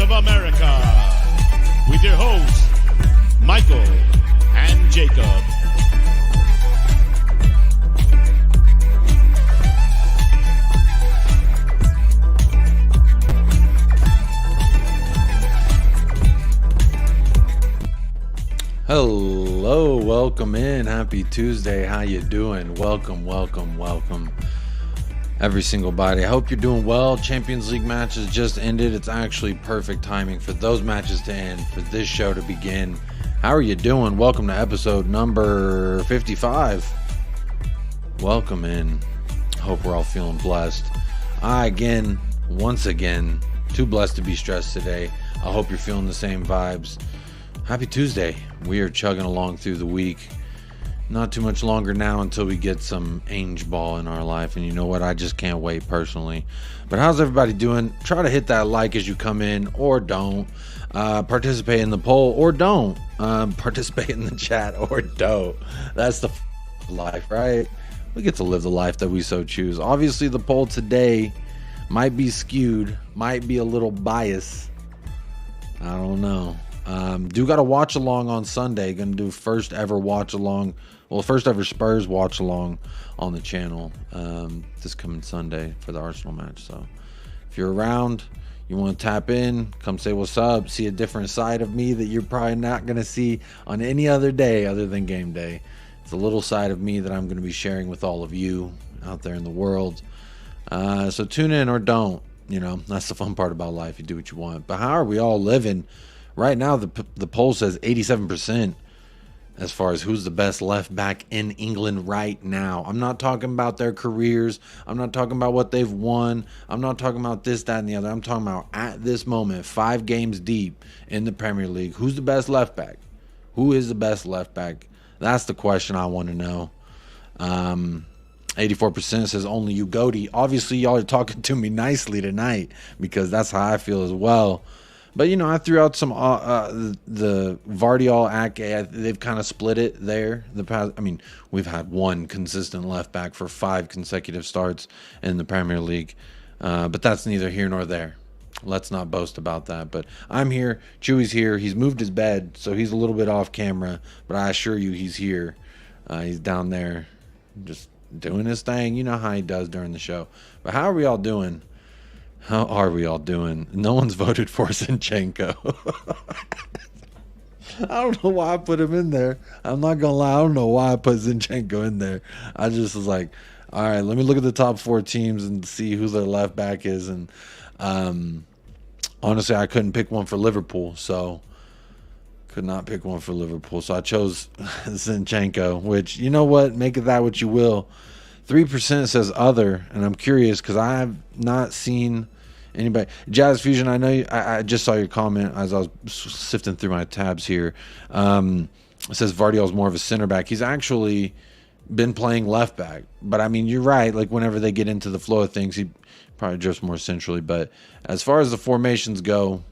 of America, with your hosts, Michael and Jacob. Hello, welcome in. Happy Tuesday. How you doing? Welcome. Every single body. I hope you're doing well. Champions League matches just ended. It's actually perfect timing for those matches to end, for this show to begin. How are you doing? Welcome to episode number 55. Welcome in. Hope we're all feeling blessed. Once again, too blessed to be stressed today. I hope you're feeling the same vibes. Happy Tuesday. We are chugging along through the week. Not too much longer now until we get some Ainge ball in our life. And you know what? I just can't wait personally. But how's everybody doing? Try to hit that like as you come in, or don't. Participate in the poll, or don't. Participate in the chat, or don't. That's the life, right? We get to live the life that we so choose. Obviously, the poll today might be skewed, might be a little biased. I don't know. Do got a watch along on Sunday. Gonna do first ever watch along, first ever Spurs watch along on the channel this coming Sunday for the Arsenal match. So if you're around, you want to tap in, come say what's up, see a different side of me that you're probably not gonna see on any other day other than game day. It's a little side of me that I'm gonna be sharing with all of you out there in the world. So tune in or don't. You know, that's the fun part about life. You do what you want. But how are we all living? Right now, the poll says 87% as far as who's the best left back in England right now. I'm not talking about their careers. I'm not talking about what they've won. I'm not talking about this, that, and the other. I'm talking about at this moment, 5 games deep in the Premier League. Who's the best left back? Who is the best left back? That's the question I want to know. 84% says only Udogie. Obviously, y'all are talking to me nicely tonight because that's how I feel as well. But, you know, I threw out some the Vardiol, Ake. They've kind of split it there. We've had one consistent left back for 5 consecutive starts in the Premier League. But that's neither here nor there. Let's not boast about that. But I'm here. Chewy's here. He's moved his bed, so he's a little bit off camera. But I assure you he's here. He's down there just doing his thing. You know how he does during the show. But how are we all doing? How are we all doing? No one's voted for Zinchenko. I don't know why I put him in there. I'm not going to lie. I don't know why I put Zinchenko in there. I just was like, all right, let me look at the top 4 teams and see who their left back is. And honestly, I couldn't pick one for Liverpool. So could not pick one for Liverpool. So I chose Zinchenko, which, you know what? Make of that what you will. 3% says other. And I'm curious because I have not seen anybody. Jazz Fusion, I know I just saw your comment as I was sifting through my tabs here. It says Vardiol's more of a center back. He's actually been playing left back. But, I mean, you're right. Like, whenever they get into the flow of things, he probably drifts more centrally. But as far as the formations go,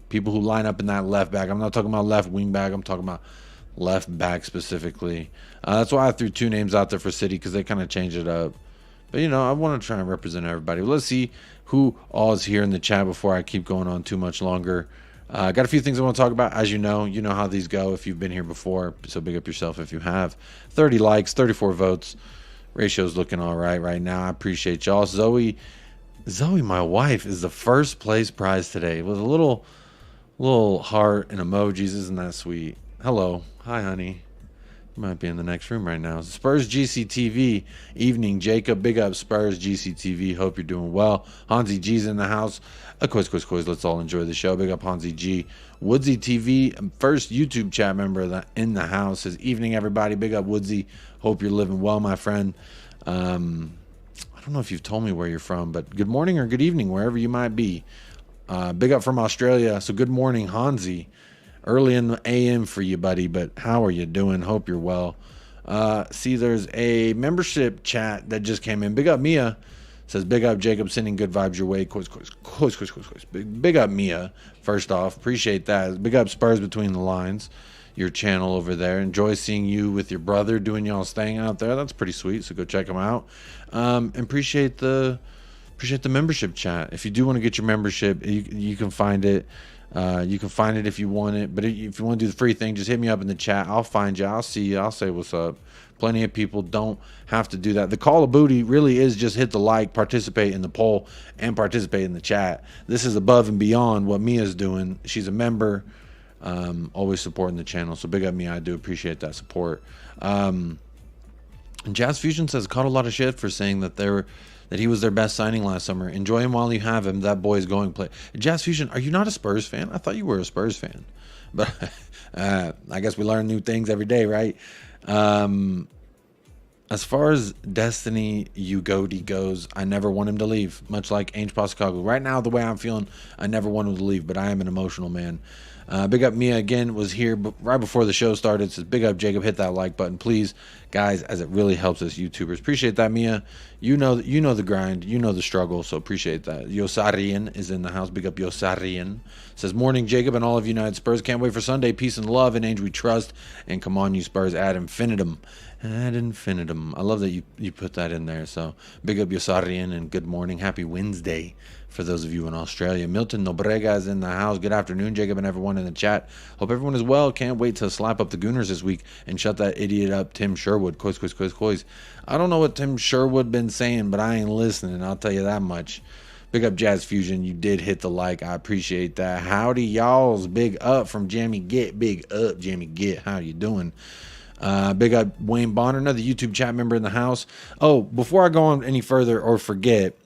people who line up in that left back, I'm not talking about left wing back. I'm talking about left back specifically. That's why I threw 2 names out there for City, because they kind of changed it up. But, you know, I want to try and represent everybody. Let's see who all is here in the chat before I keep going on too much longer. I got a few things I want to talk about. As you know how these go if you've been here before. So big up yourself if you have. 30 likes, 34 votes. Ratio's looking all right now. I appreciate y'all. Zoe, my wife, is the first place prize today with a little heart and emojis. Isn't that sweet? Hello. Hi, honey. You might be in the next room right now. Spurs GCTV evening. Jacob, big up Spurs GCTV. Hope you're doing well. Hansi G's in the house. Of course. Let's all enjoy the show. Big up Hansi G. Woodsy TV, first YouTube chat member in the house. Says evening, everybody. Big up Woodsy. Hope you're living well, my friend. I don't know if you've told me where you're from, but good morning or good evening, wherever you might be. Big up from Australia. So good morning, Hansi. Early in the AM for you, buddy, but how are you doing? Hope you're well. See, there's a membership chat that just came in. Big up Mia. Says, big up Jacob, sending good vibes your way. Course. Big up Mia, first off. Appreciate that. Big up Spurs Between the Lines, your channel over there. Enjoy seeing you with your brother doing y'all's thing out there. That's pretty sweet, so go check them out. Appreciate the Appreciate the membership chat. If you do want to get your membership, you can find it. You can find it if you want it. But if you want to do the free thing, just hit me up in the chat. I'll find you. I'll see you. I'll say what's up. Plenty of people don't have to do that. The call of booty really is just hit the like, participate in the poll, and participate in the chat. This is above and beyond what Mia's doing. She's a member, always supporting the channel. So big up Mia. I do appreciate that support. And Jazz Fusion says, caught a lot of shit for saying that he was their best signing last summer. Enjoy him while you have him. That boy is going play. Jazz Fusion, are you not a Spurs fan? I thought you were a Spurs fan. But I guess we learn new things every day, right? As far as Destiny U-GOATIEEEE goes, I never want him to leave. Much like Ainge Postecoglou. Right now, the way I'm feeling, I never want him to leave. But I am an emotional man. Big up Mia again, was here right before the show started. Says big up Jacob, hit that like button please, guys, as it really helps us YouTubers. Appreciate that, Mia. You know the grind, you know the struggle, so appreciate that. Yosarian is in the house. Big up Yosarian. Says morning Jacob and all of United Spurs. Can't wait for Sunday. Peace and love, and Ainge we trust. And come on you Spurs, ad infinitum. Ad infinitum. I love that you put that in there. So big up Yosarian and good morning. Happy Wednesday for those of you in Australia. Milton Nobrega is in the house. Good afternoon, Jacob, and everyone in the chat. Hope everyone is well. Can't wait to slap up the Gooners this week and shut that idiot up, Tim Sherwood. Coys. I don't know what Tim Sherwood been saying, but I ain't listening. I'll tell you that much. Big up Jazz Fusion. You did hit the like. I appreciate that. Howdy, y'alls. Big up from Jamie Get. Big up, Jamie Get. How you doing? Big up Wayne Bonner, another YouTube chat member in the house. Oh, before I go on any further or forget,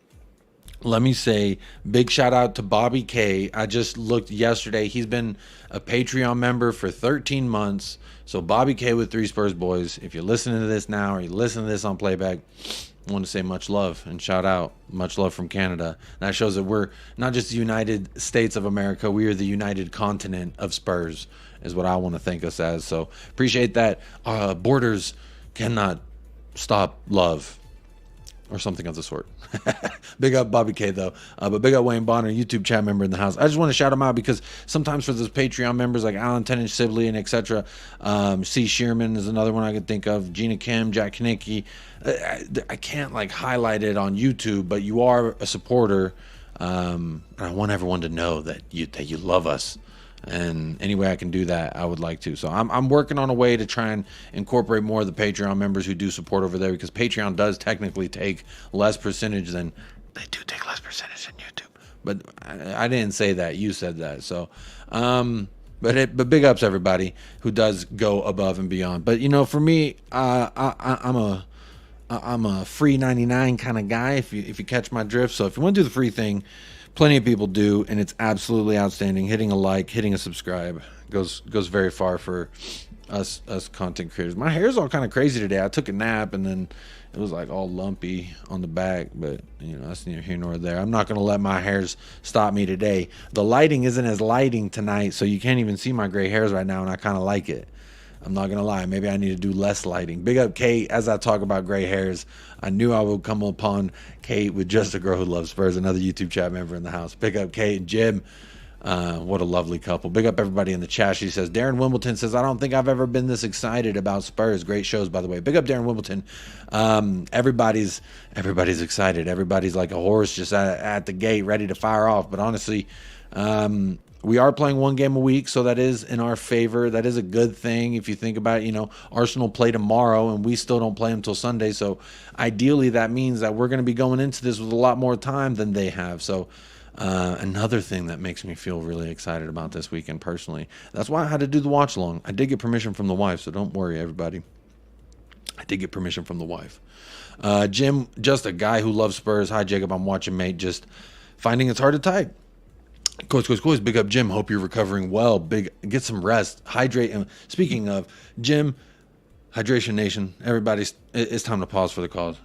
let me say big shout out to Bobby K. I just looked yesterday. He's been a Patreon member for 13 months. So Bobby K with 3 Spurs Boys. If you're listening to this now or you listen to this on playback, I want to say much love and shout out. Much love from Canada. That shows that we're not just the United States of America. We are the United Continent of Spurs is what I want to think us as. So appreciate that. Borders cannot stop love. Or something of the sort. Big up Bobby K though. But big up Wayne Bonner, YouTube chat member in the house. I just want to shout him out because sometimes for those Patreon members like Alan Tennant, Sibley, and etc. C. Shearman is another one I could think of. Gina Kim, Jack Kanicki. I can't like highlight it on YouTube, but you are a supporter. And I want everyone to know that you love us. And any way I can do that, I would like to. So I'm working on a way to try and incorporate more of the Patreon members who do support over there, because Patreon does technically take less percentage than they do take less percentage than YouTube. But I didn't say that. You said that. So, but big ups everybody who does go above and beyond. But you know, for me, I'm a free 99 kind of guy. If you catch my drift. So if you want to do the free thing. Plenty of people do, and it's absolutely outstanding. Hitting a like, hitting a subscribe goes very far for us content creators. My hair's all kind of crazy today. I took a nap, and then it was like all lumpy on the back, but you know, that's neither here nor there. I'm not going to let my hairs stop me today. The lighting isn't as lighting tonight, so you can't even see my gray hairs right now, and I kind of like it. I'm not going to lie. Maybe I need to do less lighting. Big up Kate. As I talk about gray hairs, I knew I would come upon Kate with Just a Girl Who Loves Spurs, another YouTube chat member in the house. Big up Kate and Jim. What a lovely couple. Big up everybody in the chat. She says, Darren Wimbledon says, I don't think I've ever been this excited about Spurs. Great shows, by the way. Big up Darren Wimbledon. Everybody's excited. Everybody's like a horse just at the gate ready to fire off. But honestly, we are playing one game a week, so that is in our favor. That is a good thing if you think about it. You know, Arsenal play tomorrow, and we still don't play until Sunday. So ideally, that means that we're going to be going into this with a lot more time than they have. So another thing that makes me feel really excited about this weekend personally. That's why I had to do the watch along. I did get permission from the wife, so don't worry, everybody. I did get permission from the wife. Jim, just a guy who loves Spurs. Hi, Jacob. I'm watching, mate. Just finding it's hard to type. Coach, big up Jim. Hope you're recovering well. Get some rest. Hydrate. And speaking of Jim, Hydration Nation, it's time to pause for the cause.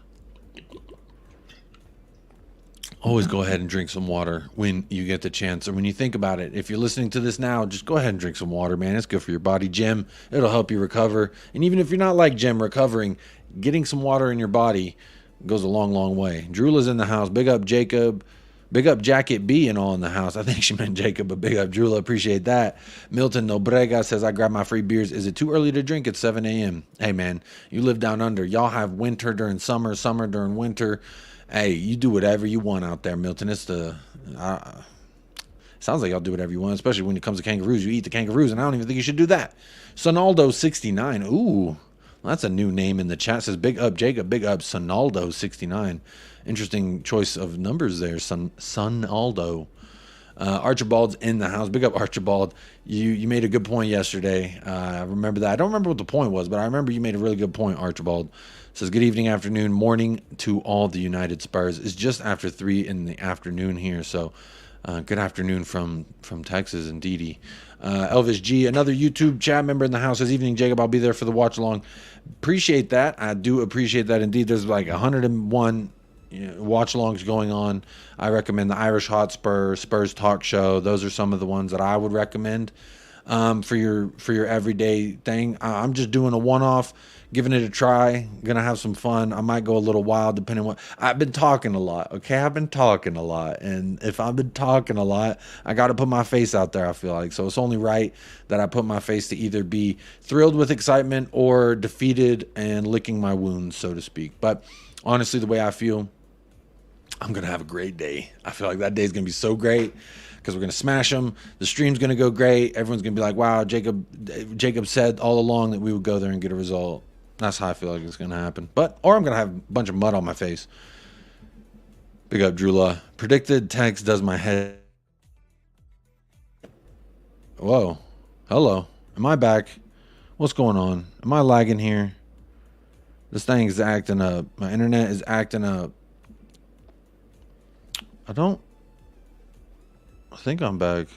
Always go ahead and drink some water when you get the chance, or when you think about it. If you're listening to this now, just go ahead and drink some water, man. It's good for your body. Jim, it'll help you recover. And even if you're not like Jim, recovering, getting some water in your body goes a long, long way. Drula's in the house. Big up Jacob. Big up Jacket B and all in the house. I think she meant Jacob, but big up Drula. Appreciate that. Milton Nobrega says, I grab my free beers. Is it too early to drink at 7 a.m.? Hey, man, you live down under. Y'all have winter during summer, summer during winter. Hey, you do whatever you want out there, Milton. It's the... sounds like y'all do whatever you want, especially when it comes to kangaroos. You eat the kangaroos, and I don't even think you should do that. Sonaldo69. Ooh, that's a new name in the chat. It says, big up, Jacob. Big up, Sonaldo69. Interesting choice of numbers there, Sonaldo. Archibald's in the house. Big up, Archibald. You made a good point yesterday. I remember that. I don't remember what the point was, but I remember you made a really good point, Archibald. It says, good evening, afternoon, morning to all the United Spurs. It's just after 3 in the afternoon here, so good afternoon from Texas, indeedy. Elvis G, another YouTube chat member in the house, says, evening, Jacob. I'll be there for the watch along. Appreciate that. I do appreciate that indeed. There's like 101 watch alongs going on. I recommend the Irish Hotspur, Spurs Talk Show. Those are some of the ones that I would recommend for your everyday thing. I'm just doing a one-off, giving it a try. Gonna have some fun. I might go a little wild depending on what. I've been talking a lot. Okay, I've been talking a lot, and if I've been talking a lot, I got to put my face out there. I feel like so it's only right that I put my face to either be thrilled with excitement or defeated and licking my wounds, so to speak. But honestly, the way I feel, I'm going to have a great day. I feel like that day is going to be so great because we're going to smash them. The stream's going to go great. Everyone's going to be like, wow, Jacob said all along that we would go there and get a result. That's how I feel like it's going to happen. Or I'm going to have a bunch of mud on my face. Big up, Drula. Predicted text does my head. Whoa. Hello. Am I back? What's going on? Am I lagging here? This thing is acting up. My internet is acting up. I think I'm back.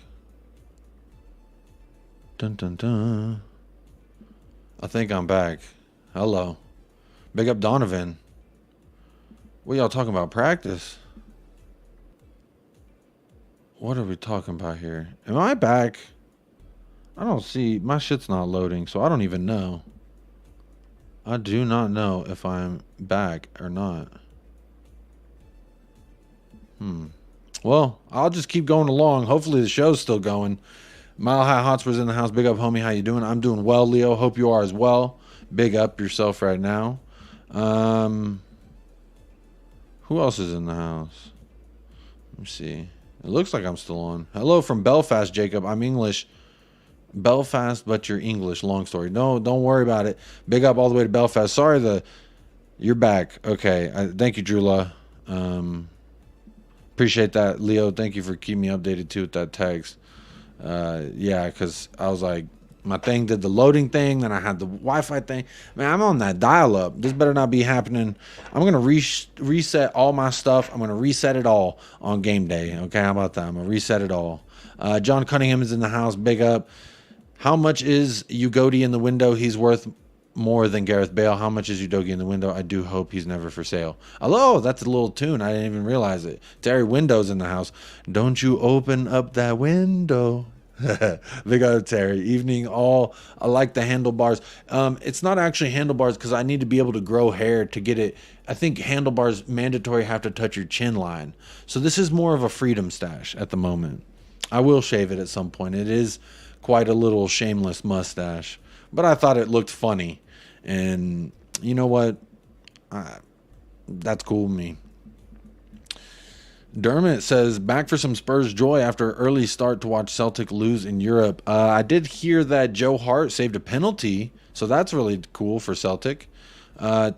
Dun dun dun. I think I'm back. Hello. Big up Donovan. What y'all talking about? Practice? What are we talking about here? Am I back? I don't see. My shit's not loading, so I don't even know. I do not know if I'm back or not. Well, I'll just keep going along. Hopefully the show's still going. Mile High Hotspur's in the house. Big up, homie. How you doing? I'm doing well, Leo. Hope you are as well. Big up yourself right now. Who else is in the house? Let me see. It looks like I'm still on. Hello from Belfast, Jacob. I'm English. Belfast, but you're English. Long story. No, don't worry about it. Big up all the way to Belfast. Sorry, you're back. Okay. Thank you, Drula. Appreciate that, Leo. Thank you for keeping me updated too with that text. Yeah, because I was like, my thing did the loading thing, then I had the Wi-Fi thing. Man, I'm on that dial-up. This better not be happening. I'm gonna reset all my stuff. I'm gonna reset it all on game day. Okay, how about that? I'm gonna reset it all. John Cunningham is in the house. Big up. How much is Udogie in the window? He's worth more than Gareth Bale. How much is Udogie in the window? I do hope he's never for sale. Hello, that's a little tune. I didn't even realize it. Terry Window's in the house. Don't you open up that window. Big up, Terry. Evening all. I like the handlebars. It's not actually handlebars because I need to be able to grow hair to get it. I think handlebars mandatory have to touch your chin line. So this is more of a freedom stash at the moment. I will shave it at some point. It is quite a little shameless mustache, but I thought it looked funny. And you know what? That's cool with me. Dermot says, back for some Spurs joy after an early start to watch Celtic lose in Europe. I did hear that Joe Hart saved a penalty, so that's really cool for Celtic.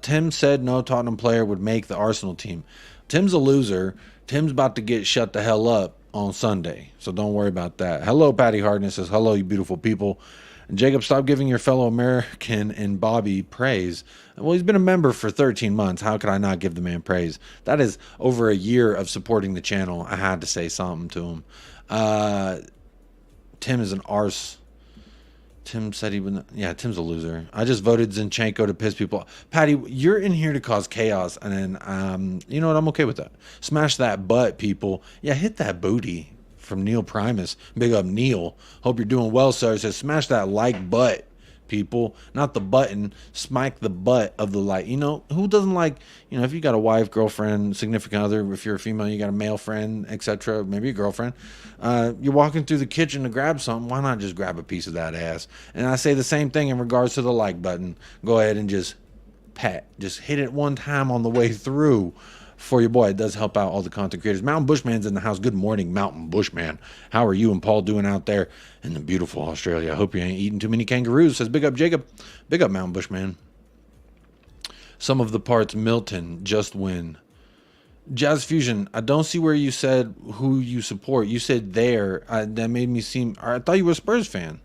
Tim said no Tottenham player would make the Arsenal team. Tim's a loser. Tim's about to get shut the hell up on Sunday, so don't worry about that. Hello, Patty Hardness says, hello, you beautiful people. And Jacob, stop giving your fellow American and Bobby praise. Well, he's been a member for 13 months. How could I not give the man praise? That is over a year of supporting the channel. I had to say something to him. Tim is an arse. Tim said he would. Yeah, Tim's a loser. I just voted Zinchenko to piss people off. Patty, you're in here to cause chaos, and then you know what? I'm okay with that. Smash that butt, people. Yeah, hit that booty. From Neil Primus. Big up, Neil. Hope you're doing well, sir. He says, smash that like butt. people, not the button. Smack the butt of the like. You know, who doesn't like, you know, if you got a wife, girlfriend, significant other, if you're a female, you got a male friend, etc., maybe a girlfriend, you're walking through the kitchen to grab something, why not just grab a piece of that ass? And I say the same thing in regards to the like button. Go ahead and just just hit it one time on the way through for your boy. It does help out all the content creators. Mountain Bushman's in the house. Good morning, Mountain Bushman. How are you and Paul doing out there in the beautiful Australia? I hope you ain't eating too many kangaroos. Says big up Jacob. Big up Mountain Bushman. Some of the parts, Milton, just win. Jazz Fusion, I don't see where you said who you support. You said there. That made me seem, I thought you were a Spurs fan.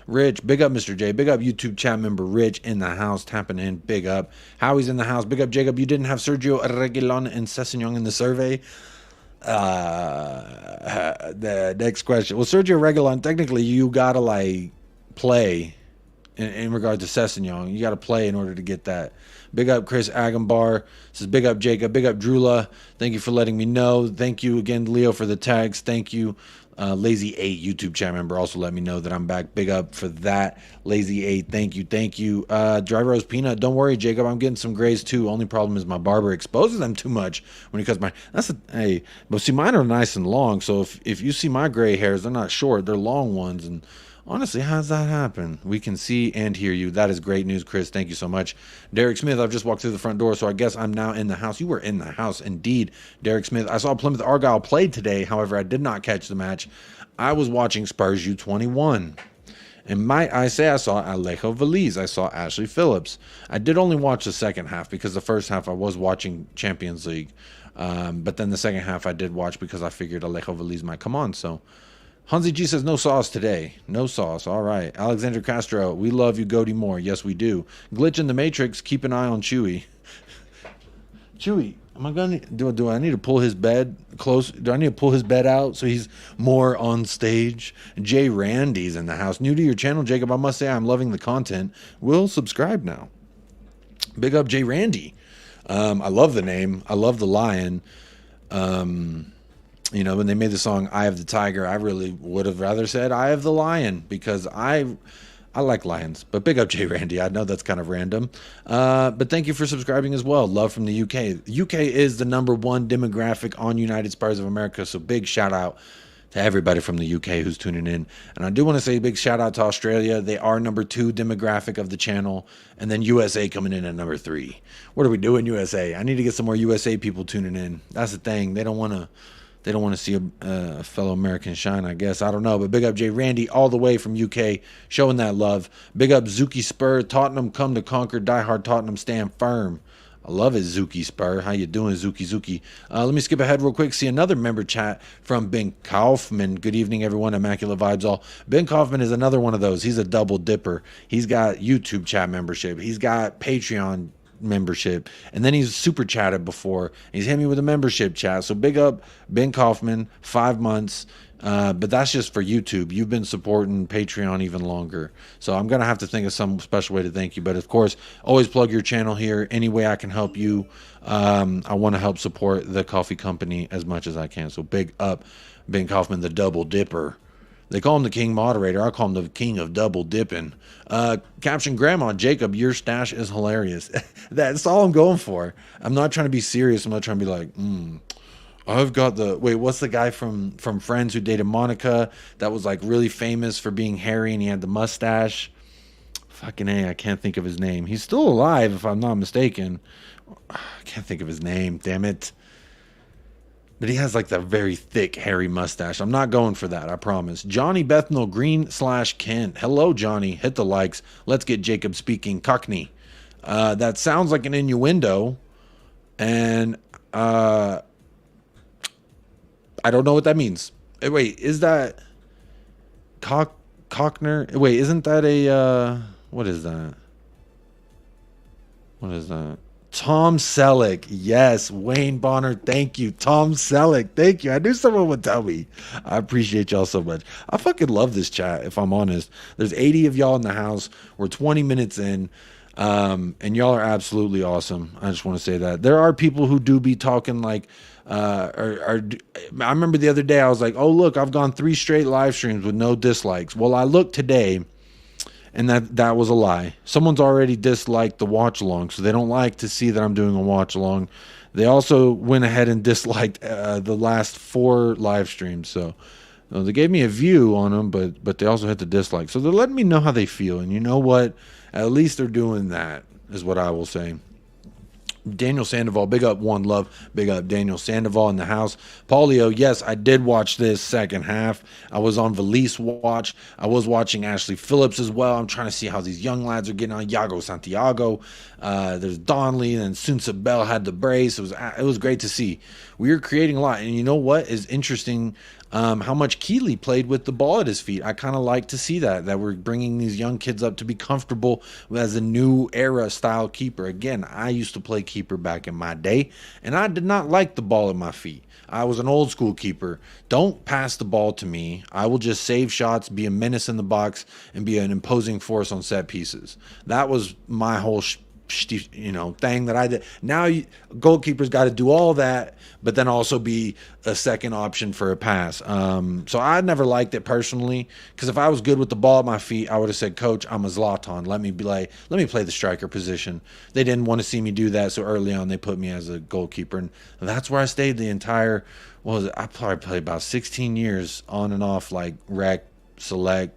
Rich, big up Mr. J. Big up YouTube chat member Rich in the house, tapping in. Big up. Howie's in the house. Big up Jacob. You didn't have Sergio Reguilon and Sessegnon in the survey. The next question. Well, Sergio Reguilon, technically you gotta like play in regard to Sessegnon. You gotta play in order to get that. Big up Chris Agambar. Says big up Jacob. Big up Drula. Thank you for letting me know. Thank you again, Leo, for the tags. Thank you. Lazy 8 YouTube chat member also let me know that I'm back. Big up for that. Lazy 8, thank you. Dry Rose Peanut, don't worry, Jacob, I'm getting some grays too. Only problem is my barber exposes them too much when he cuts my, hey, but see, mine are nice and long, so if you see my gray hairs, they're not short, they're long ones, and honestly, how does that happen? We can see and hear you. That is great news, Chris. Thank you so much. Derek Smith, I've just walked through the front door, so I guess I'm now in the house. You were in the house, indeed, Derek Smith. I saw Plymouth Argyle played today. However, I did not catch the match. I was watching Spurs U21. And might I say I saw Alejo Veliz. I saw Ashley Phillips. I did only watch the second half because the first half I was watching Champions League. But then the second half I did watch because I figured Alejo Veliz might come on, so... Hansi G says no sauce today. No sauce. All right. Alexander Castro, we love you, Goatie Moore. Yes, we do. Glitch in the Matrix. Keep an eye on Chewy. Chewy, am I gonna do I need to pull his bed close? Do I need to pull his bed out so he's more on stage? Jay Randy's in the house. New to your channel, Jacob. I must say I'm loving the content. Will subscribe now. Big up Jay Randy. I love the name. I love the lion. You know, when they made the song Eye of the Tiger, I really would have rather said Eye of the Lion because I like lions. But big up Jay Randy. I know that's kind of random. But thank you for subscribing as well. Love from the UK. UK is the #1 demographic on United Spurs of America. So big shout out to everybody from the UK who's tuning in. And I do want to say a big shout out to Australia. They are #2 demographic of the channel. And then USA coming in at #3. What are we doing, USA? I need to get some more USA people tuning in. That's the thing. They don't want to see a fellow American shine, I guess. I don't know. But big up Jay Randy all the way from UK, showing that love. Big up Zuki Spur. Tottenham come to conquer. Diehard Tottenham stand firm. I love it, Zuki Spur. How you doing, Zuki? Let me skip ahead real quick. See another member chat from Ben Kaufman. Good evening, everyone. Immaculate vibes all. Ben Kaufman is another one of those. He's a double dipper. He's got YouTube chat membership. He's got Patreon membership, and then he's super chatted before. He's hit me with a membership chat, so big up Ben Kaufman. 5 months, but that's just for YouTube. You've been supporting Patreon even longer, so I'm gonna have to think of some special way to thank you. But of course, always plug your channel here any way I can help you. I want to help support the coffee company as much as I can, so big up Ben Kaufman, the double dipper. They call him the king moderator. I call him the king of double dipping. Caption Grandma, Jacob, your stash is hilarious. That's all I'm going for. I'm not trying to be serious. I'm not trying to be like, I've got the... Wait, what's the guy from Friends who dated Monica that was like really famous for being hairy and he had the mustache? Fucking A, I can't think of his name. He's still alive if I'm not mistaken. I can't think of his name, damn it. But he has like that very thick, hairy mustache. I'm not going for that, I promise. Johnny Bethnal Green/Kent. Hello, Johnny. Hit the likes. Let's get Jacob speaking Cockney. That sounds like an innuendo. And I don't know what that means. Wait, is that Cockner? Wait, isn't that a... what is that? What is that? Tom Selleck. Yes, Wayne Bonner. Thank you. Tom Selleck. Thank you. I knew someone would tell me. I appreciate y'all so much. I fucking love this chat, if I'm honest. There's 80 of y'all in the house. We're 20 minutes in. And y'all are absolutely awesome. I just want to say that. There are people who do be talking like... I remember the other day I was like, oh, look, I've gone 3 straight live streams with no dislikes. Well, I looked today... and that was a lie. Someone's already disliked the watch along, so they don't like to see that I'm doing a watch along. They also went ahead and disliked the last 4 live streams, so they gave me a view on them, but they also hit the dislike. So they're letting me know how they feel, and you know what? At least they're doing that, is what I will say. Daniel Sandoval, big up One Love, big up Daniel Sandoval in the house. Paulio, yes, I did watch this second half. I was on Valise watch. I was watching Ashley Phillips as well. I'm trying to see how these young lads are getting on. Yago Santiago, there's Donley, and Sunsa Bell had the brace. It was great to see. We were creating a lot, and you know what is interesting? How much Keeley played with the ball at his feet. I kind of like to see that we're bringing these young kids up to be comfortable as a new era style keeper. Again, I used to play keeper back in my day, and I did not like the ball at my feet. I was an old school keeper. Don't pass the ball to me. I will just save shots, be a menace in the box, and be an imposing force on set pieces. That was my whole thing that I did. Now goalkeepers got to do all that, but then also be a second option for a pass. So I never liked it personally, because if I was good with the ball at my feet, I would have said, Coach, I'm a Zlatan. Let me play the striker position. They didn't want to see me do that, so early on they put me as a goalkeeper, and that's where I stayed the entire. I probably played about 16 years on and off, like rec, select,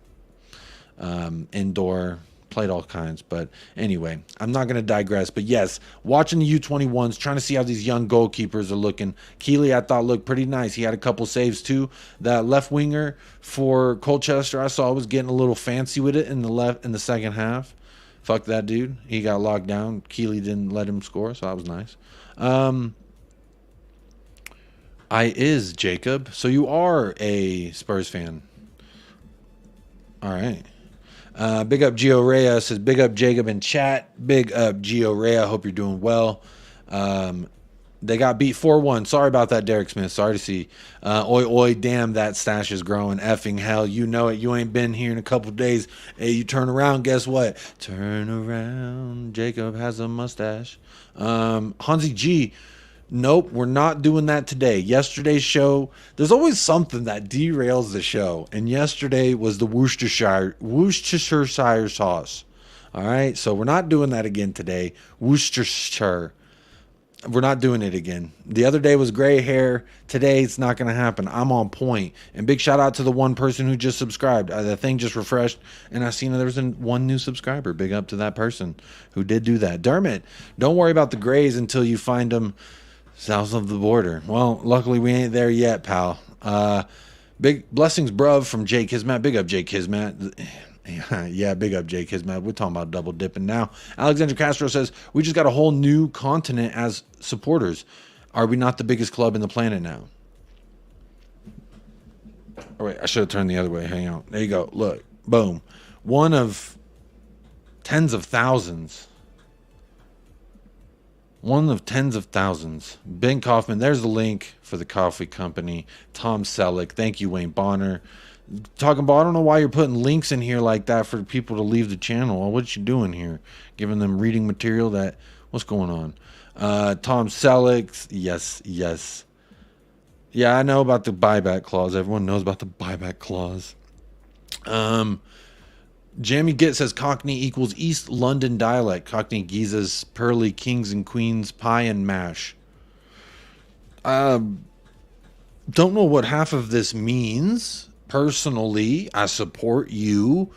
indoor. Played all kinds, but anyway, I'm not going to digress. But yes, watching the U21s, trying to see how these young goalkeepers are looking. Keeley, I thought, looked pretty nice. He had a couple saves too. That left winger for Colchester, I saw, was getting a little fancy with it in the second half. Fuck that dude. He got locked down. Keeley didn't let him score, so that was nice. Is Jacob. So you are a Spurs fan. All right. Big up Gio Rea, says big up Jacob in chat. Big up Gio Rea. Hope you're doing well. They got beat 4-1. Sorry about that, Derek Smith. Sorry to see. Oi, damn, that stash is growing. Effing hell. You know it. You ain't been here in a couple days. Hey, you turn around. Guess what? Turn around. Jacob has a mustache. Hansi G. Nope, we're not doing that today. Yesterday's show, there's always something that derails the show. And yesterday was the Worcestershire sauce. All right, so we're not doing that again today. Worcestershire. We're not doing it again. The other day was gray hair. Today it's not going to happen. I'm on point. And big shout out to the one person who just subscribed. The thing just refreshed, and I seen there was one new subscriber. Big up to that person who did do that. Dermot, don't worry about the grays until you find them south of the border. Well, luckily we ain't there yet, pal. Big blessings, bruv, from Jake Kismat. Big up Jake Kismat. Yeah, big up Jake Kismat. We're talking about double dipping now. Alexander Castro says, we just got a whole new continent as supporters. Are we not the biggest club in the planet now? Oh, wait, I should have turned the other way. Hang on. There you go. Look. Boom. One of tens of thousands. One of tens of thousands. Ben Kaufman, there's the link for the coffee company. Tom Selleck, thank you, Wayne Bonner. Talking about, I don't know why you're putting links in here like that for people to leave the channel. What you doing here? Giving them reading material what's going on? Tom Selleck, yes. Yeah, I know about the buyback clause. Everyone knows about the buyback clause. Jamie Gitt says Cockney equals East London dialect. Cockney Giza's pearly kings and queens pie and mash. Don't know what half of this means. Personally, I support you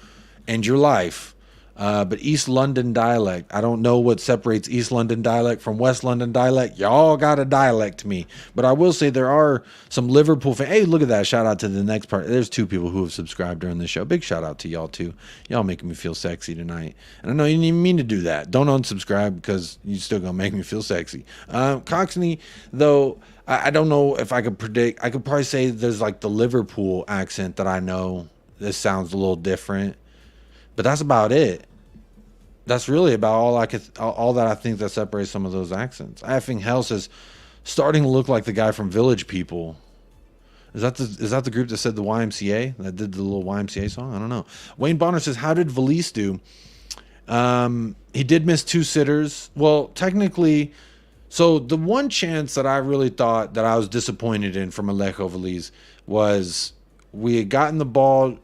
and your life. But East London dialect, I don't know what separates East London dialect from West London dialect. Y'all got a dialect to me. But I will say there are some Liverpool fans. Hey, look at that. Shout out to the next part. There's 2 people who have subscribed during the show. Big shout out to y'all, too. Y'all making me feel sexy tonight. And I know you didn't even mean to do that. Don't unsubscribe because you're still going to make me feel sexy. Cockney, though, I don't know if I could predict. I could probably say there's like the Liverpool accent that I know. This sounds a little different. But that's about it. That's really about all that I think that separates some of those accents. Effing Hell says, starting to look like the guy from Village People. Is that the group that said the YMCA? That did the little YMCA song? I don't know. Wayne Bonner says, how did Valise do? He did miss 2 sitters. Well, technically, so the one chance that I really thought that I was disappointed in from Alejo Valise was we had gotten the ball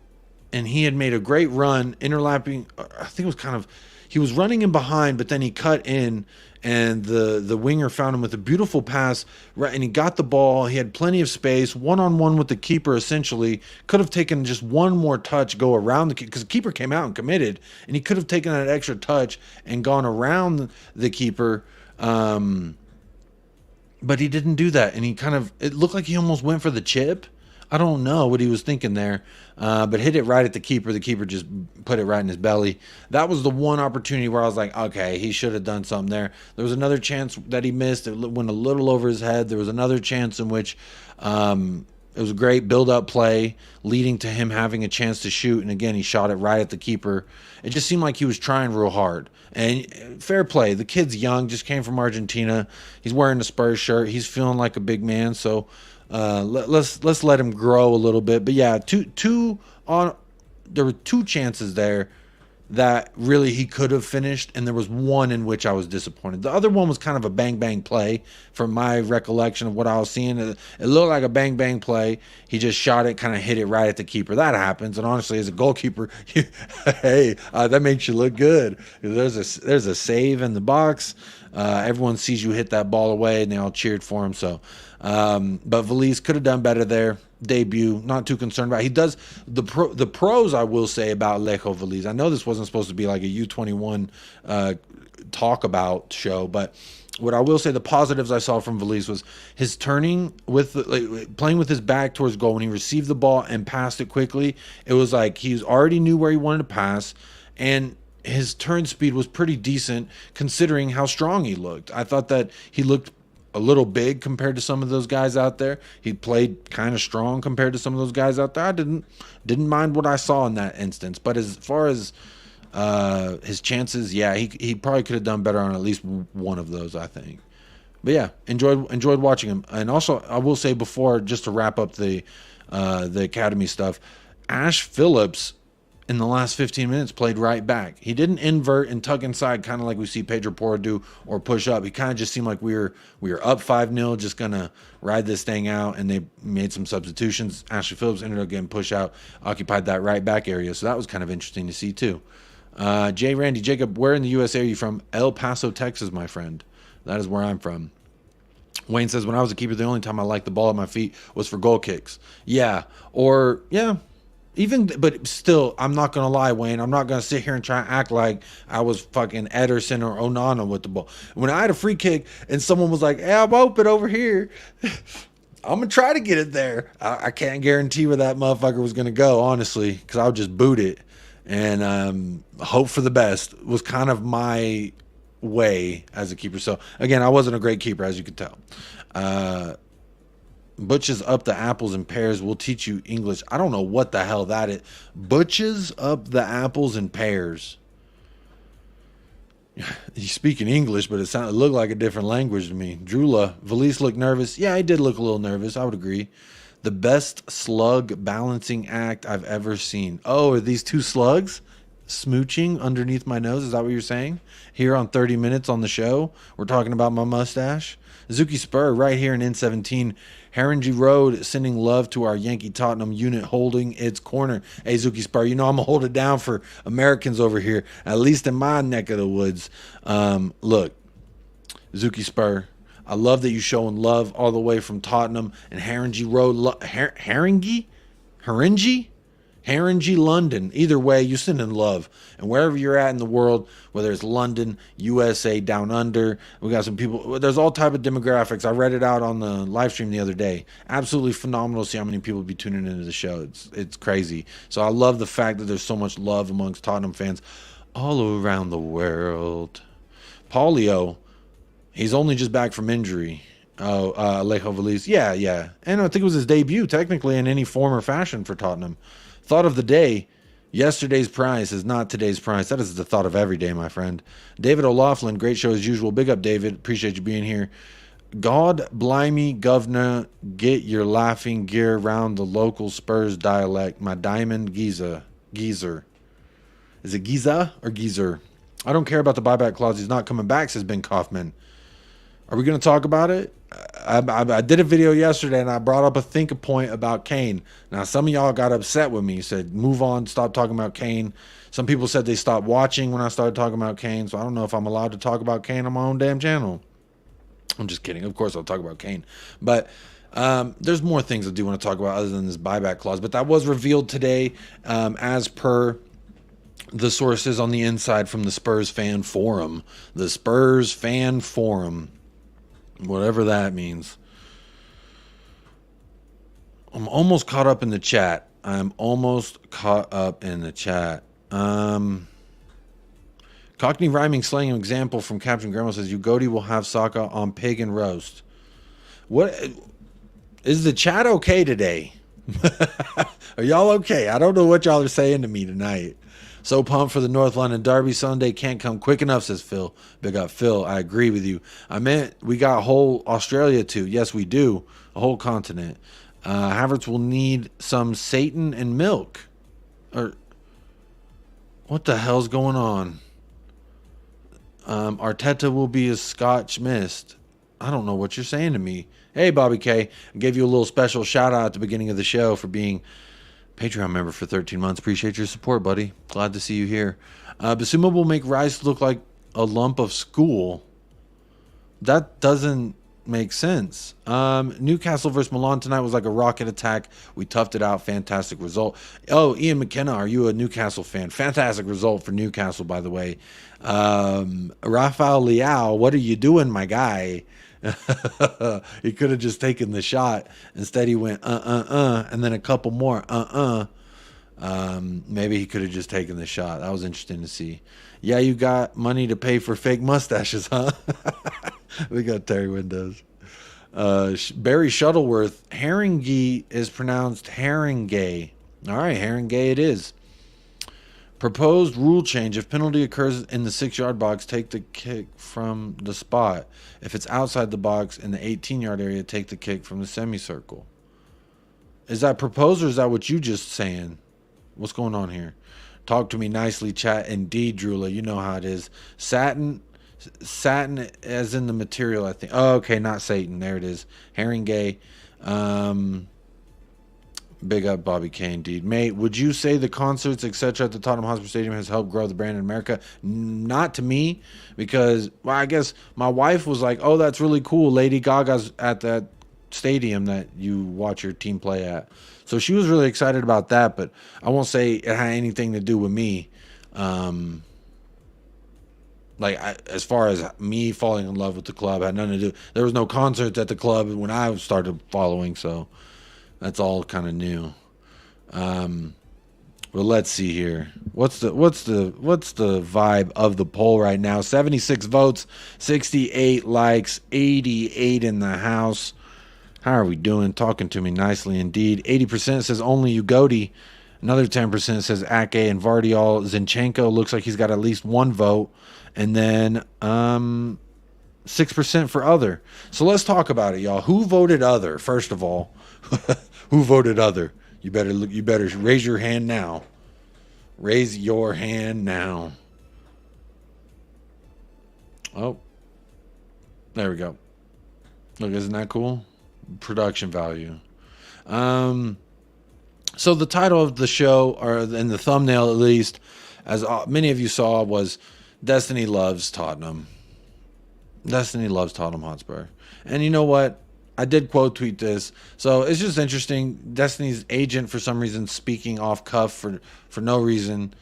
and he had made a great run, interlapping. I think it was kind of, he was running in behind, but then he cut in, and the winger found him with a beautiful pass, right, and he got the ball. He had plenty of space, one-on-one with the keeper, essentially. Could have taken just one more touch, go around the keeper, because the keeper came out and committed, and he could have taken that extra touch and gone around the keeper. But he didn't do that, and he kind of, it looked like he almost went for the chip. I don't know what he was thinking there, but hit it right at the keeper. The keeper just put it right in his belly. That was the one opportunity where I was like, okay, he should have done something there. There was another chance that he missed. It went a little over his head. There was another chance in which it was a great build-up play leading to him having a chance to shoot, and again, he shot it right at the keeper. It just seemed like he was trying real hard. And fair play. The kid's young, just came from Argentina. He's wearing the Spurs shirt. He's feeling like a big man, so let's let him grow a little bit. But yeah, there were two chances there that really he could have finished, and there was one in which I was disappointed. The other one was kind of a bang-bang play from my recollection of what I was seeing. It looked like a bang-bang play. He just shot it, kind of hit it right at the keeper. That happens, and honestly, as a goalkeeper, hey, that makes you look good. There's a save in the box. Everyone sees you hit that ball away, and they all cheered for him. So, but Veliz could have done better there. Debut, not too concerned about. He does the pros. I will say about Alejo Veliz. I know this wasn't supposed to be like a U21 talk about show, but what I will say, the positives I saw from Veliz was his turning with playing with his back towards goal when he received the ball and passed it quickly. It was like he already knew where he wanted to pass, and his turn speed was pretty decent considering how strong he looked. I thought that he looked a little big compared to some of those guys out there. He played kind of strong compared to some of those guys out there. I didn't mind what I saw in that instance. But as far as his chances, yeah, he probably could have done better on at least one of those, I think. But yeah, enjoyed watching him. And also, I will say before, just to wrap up the academy stuff, Ash Phillips in the last 15 minutes played right back. He didn't invert and tuck inside kind of like we see Pedro Porro do or push up. He kind of just seemed like we were up 5-0, just gonna ride this thing out, and they made some substitutions. Ashley Phillips ended up getting pushed out, occupied that right back area, so that was kind of interesting to see too. J. Randy Jacob, where in the USA are you from? El Paso, Texas, my friend. That is where I'm from. Wayne says, when I was a keeper, the only time I liked the ball at my feet was for goal kicks. Yeah, even, but still, I'm not going to lie, Wayne. I'm not going to sit here and try and act like I was fucking Ederson or Onana with the ball. When I had a free kick and someone was like, hey, I'm open over here, I'm going to try to get it there. I can't guarantee where that motherfucker was going to go, honestly, because I would just boot it and hope for the best was kind of my way as a keeper. So, again, I wasn't a great keeper, as you could tell. Butches up the apples and pears will teach you English. I don't know what the hell that is. Butches up the apples and pears. He's speaking English, but it looked like a different language to me. Drula, Veliz looked nervous. Yeah, he did look a little nervous. I would agree. The best slug balancing act I've ever seen. Oh, are these two slugs smooching underneath my nose? Is that what you're saying? Here on 30 Minutes on the show, we're talking about my mustache. Zuki Spur right here in N17. Haringey Road sending love to our Yankee Tottenham unit holding its corner. Hey, Zuki Spur, you know I'm going to hold it down for Americans over here, at least in my neck of the woods. Look, Zuki Spur, I love that you showing love all the way from Tottenham and Haringey Road. Haringey, London. Either way, you send in love. And wherever you're at in the world, whether it's London, USA, down under, we got some people. There's all type of demographics. I read it out on the live stream the other day. Absolutely phenomenal to see how many people be tuning into the show. It's crazy. So I love the fact that there's so much love amongst Tottenham fans all around the world. Paulio, he's only just back from injury. Oh, Alejo Veliz. Yeah. And I think it was his debut, technically, in any form or fashion for Tottenham. Thought of the day, yesterday's prize is not today's prize. That is the thought of every day, my friend. David O'Laughlin, great show as usual. Big up, David. Appreciate you being here. God blimey, governor, get your laughing gear around the local Spurs dialect. My diamond geezer. Is it Giza or Geezer? I don't care about the buyback clause. He's not coming back, says Ben Kaufman. Are we going to talk about it? I did a video yesterday and I brought up a think point about Kane. Now, some of y'all got upset with me, said, move on, stop talking about Kane. Some people said they stopped watching when I started talking about Kane. So I don't know if I'm allowed to talk about Kane on my own damn channel. I'm just kidding. Of course, I'll talk about Kane. But there's more things I do want to talk about other than this buyback clause. But that was revealed today as per the sources on the inside from the Spurs fan forum. The Spurs fan forum. Whatever that means. I'm almost caught up in the chat. I'm almost caught up in the chat. Cockney rhyming slang example from Captain Grandma says, Udogie will have Saka on pig and roast. What is the chat okay today? Are y'all okay? I don't know what y'all are saying to me tonight. So pumped for the North London Derby Sunday. Can't come quick enough, says Phil. Big up, Phil. I agree with you. I meant we got whole Australia too. Yes, we do. A whole continent. Havertz will need some Satan and milk. Or what the hell's going on? Arteta will be a Scotch mist. I don't know what you're saying to me. Hey, Bobby K. I gave you a little special shout out at the beginning of the show for being Patreon member for 13 months. Appreciate your support, buddy. Glad to see you here. Basuma will make Rice look like a lump of school. That doesn't make sense. Newcastle versus Milan tonight was like a rocket attack. We toughed it out. Fantastic result. Oh, Ian McKenna, are you a Newcastle fan? Fantastic result for Newcastle, by the way. Rafael Leao, what are you doing, my guy? He could have just taken the shot. Instead, he went and then a couple more maybe he could have just taken the shot. That was interesting to see. Yeah, you got money to pay for fake mustaches, huh? We got Terry Windows. Barry Shuttleworth. Haringey is pronounced Haringey. All right, Haringey it is. Proposed rule change. If penalty occurs in the 6-yard box, take the kick from the spot. If it's outside the box in the 18-yard area, take the kick from the semicircle. Is that proposed or is that what you just saying? What's going on here? Talk to me nicely, chat. Indeed, Drula. You know how it is. Satin as in the material, I think. Oh, okay, not Satan. There it is. Haringey. Big up Bobby K, indeed. Mate, would you say the concerts, etc. at the Tottenham Hotspur Stadium has helped grow the brand in America? Not to me, because, well, I guess my wife was like, oh, that's really cool. Lady Gaga's at that stadium that you watch your team play at. So she was really excited about that, but I won't say it had anything to do with me. As far as me falling in love with the club, had nothing to do. There was no concerts at the club when I started following, so that's all kind of new. Well, let's see here. What's the vibe of the poll right now? 76 votes, 68 likes, 88 in the house. How are we doing? Talking to me nicely indeed. 80% says only Udogie. Another 10% says Ake and Vardiol. Zinchenko looks like he's got at least one vote. And then 6% for other. So let's talk about it, y'all. Who voted other? First of all, who voted other? You better raise your hand now. Raise your hand now. Oh, there we go. Look, isn't that cool? Production value. So the title of the show, or in the thumbnail at least, as many of you saw, was Destiny Loves Tottenham. Destiny loves Tottenham Hotspur. And you know what? I did quote tweet this. So it's just interesting. Destiny's agent, for some reason, speaking off cuff for no reason.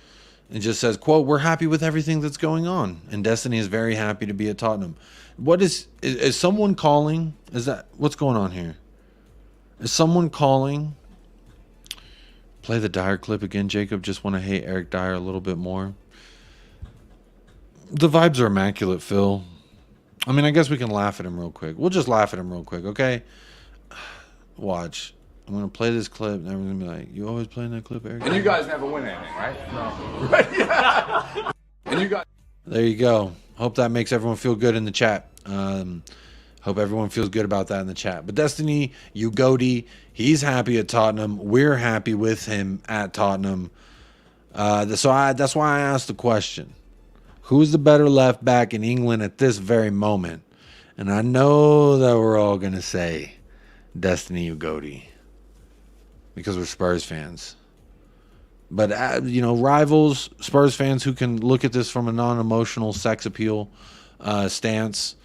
It just says, quote, we're happy with everything that's going on. And Destiny is very happy to be at Tottenham. What is someone calling? What's going on here? Is someone calling? Play the Dyer clip again, Jacob. Just want to hate Eric Dyer a little bit more. The vibes are immaculate, Phil. I mean, I guess we can laugh at him real quick. We'll just laugh at him real quick, okay? Watch. I'm going to play this clip, and everyone's going to be like, you always playing that clip, Eric? And you guys never win anything, right? No. Right? Yeah. And you guys... There you go. Hope that makes everyone feel good in the chat. Hope everyone feels good about that in the chat. But Destiny, Udogie, he's happy at Tottenham. We're happy with him at Tottenham. That's why I asked the question. Who's the better left back in England at this very moment? And I know that we're all going to say Destiny U-GOATIEEEE because we're Spurs fans. But, rivals, Spurs fans who can look at this from a non-emotional sex appeal stance,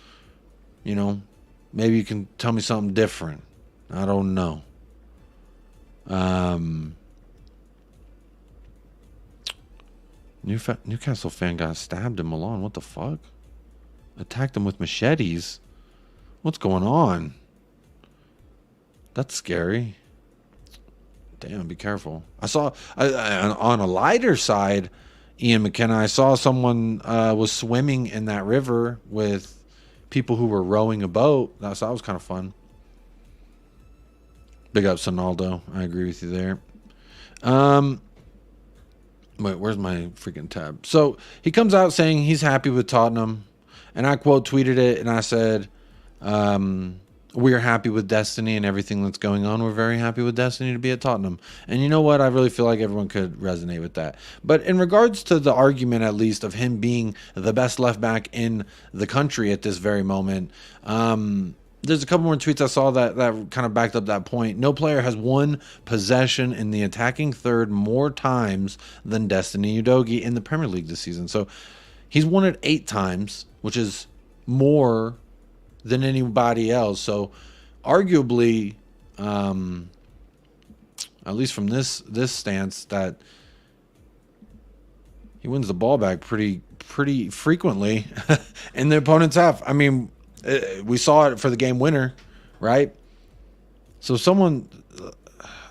maybe you can tell me something different. I don't know. Newcastle fan got stabbed in Milan. What the fuck? Attacked them with machetes. What's going on? That's scary. Damn, be careful. I saw on a lighter side, Ian McKenna, I saw someone was swimming in that river with people who were rowing a boat. That was kind of fun. Big up Sonaldo. I agree with you there. Wait, where's my freaking tab? So he comes out saying he's happy with Tottenham. And I quote tweeted it and I said, we're happy with Destiny and everything that's going on. We're very happy with Destiny to be at Tottenham. And you know what? I really feel like everyone could resonate with that. But in regards to the argument, at least, of him being the best left back in the country at this very moment, there's a couple more tweets I saw that kind of backed up that point. No player has won possession in the attacking third more times than Destiny Udogie in the Premier League this season. So he's won it 8 times, which is more than anybody else. So arguably, at least from this stance, that he wins the ball back pretty frequently in the opponent's half. I mean, we saw it for the game winner, right? So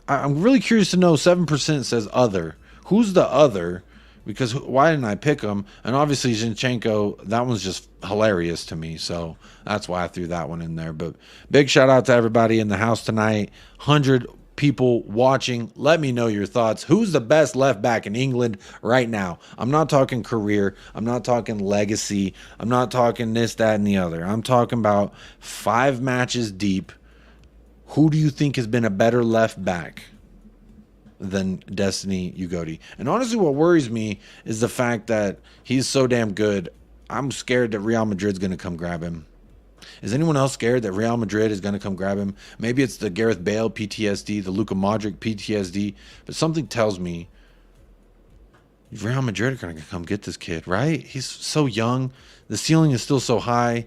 I'm really curious to know. 7% says other. Who's the other? Because why didn't I pick him? And obviously Zinchenko, that one's just hilarious to me. So that's why I threw that one in there. But big shout out to everybody in the house tonight. 100 people watching. Let me know your thoughts. Who's the best left back in England right now? I'm not talking career. I'm not talking legacy. I'm not talking this, that, and the other. I'm talking about 5 matches deep. Who do you think has been a better left back than Destiny U-GOATIEEEE? And honestly, what worries me is the fact that he's so damn good. I'm scared that Real Madrid's going to come grab him. Is anyone else scared that Real Madrid is going to come grab him? Maybe it's the Gareth Bale PTSD, the Luka Modric PTSD, but something tells me Real Madrid are going to come get this kid, right? He's so young. The ceiling is still so high.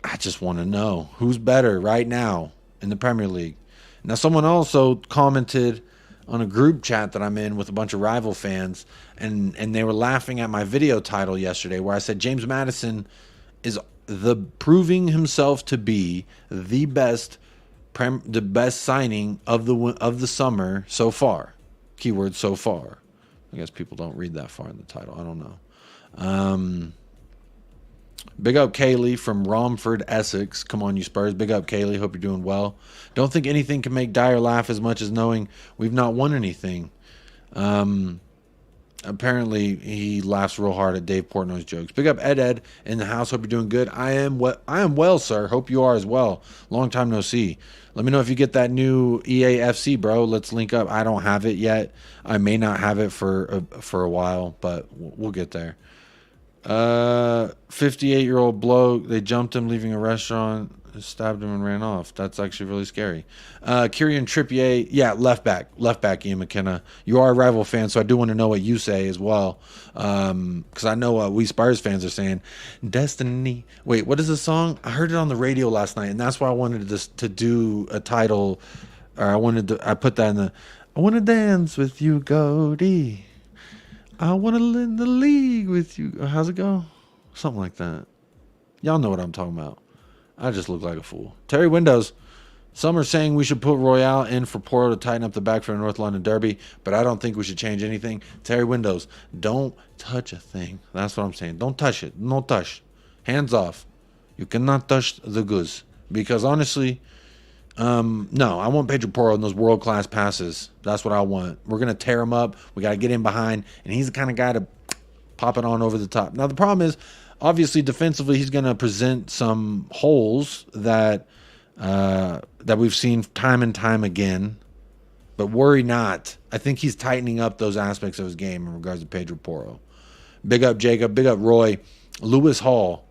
I just want to know who's better right now in the Premier League. Now, someone also commented on a group chat that I'm in with a bunch of rival fans, and they were laughing at my video title yesterday where I said James Maddison is proving himself to be the best signing of the summer so far. Keyword so far. I guess people don't read that far in the title. I don't know. Big up Kaylee from Romford, Essex. Come on, you Spurs. Big up Kaylee. Hope you're doing well. Don't think anything can make Dyer laugh as much as knowing we've not won anything. Apparently, he laughs real hard at Dave Portnoy's jokes. Big up Ed in the house. Hope you're doing good. I am well, sir. Hope you are as well. Long time no see. Let me know if you get that new EAFC, bro. Let's link up. I don't have it yet. I may not have it for a while, but we'll get there. 58-year-old bloke. They jumped him leaving a restaurant, stabbed him and ran off. That's actually really scary. Kieran Trippier, yeah, left back, Ian McKenna. You are a rival fan, so I do want to know what you say as well, because I know what we Spurs fans are saying. Destiny. Wait, what is the song? I heard it on the radio last night, and that's why I wanted to do a title. Or I put that in the. I want to dance with you, Goldie. I want to in the league with you. How's it go? Something like that. Y'all know what I'm talking about. I just look like a fool. Terry Windows. Some are saying we should put Royale in for Porto to tighten up the back for the North London Derby, but I don't think we should change anything. Terry Windows, don't touch a thing. That's what I'm saying. Don't touch it. No touch. Hands off. You cannot touch the goose. Because honestly, no, I want Pedro Porro in those world-class passes. That's what I want. We're going to tear him up. We got to get in behind, and he's the kind of guy to pop it on over the top. Now, the problem is, obviously, defensively, he's going to present some holes that we've seen time and time again. But worry not. I think he's tightening up those aspects of his game in regards to Pedro Porro. Big up Jacob. Big up Roy. Lewis Hall.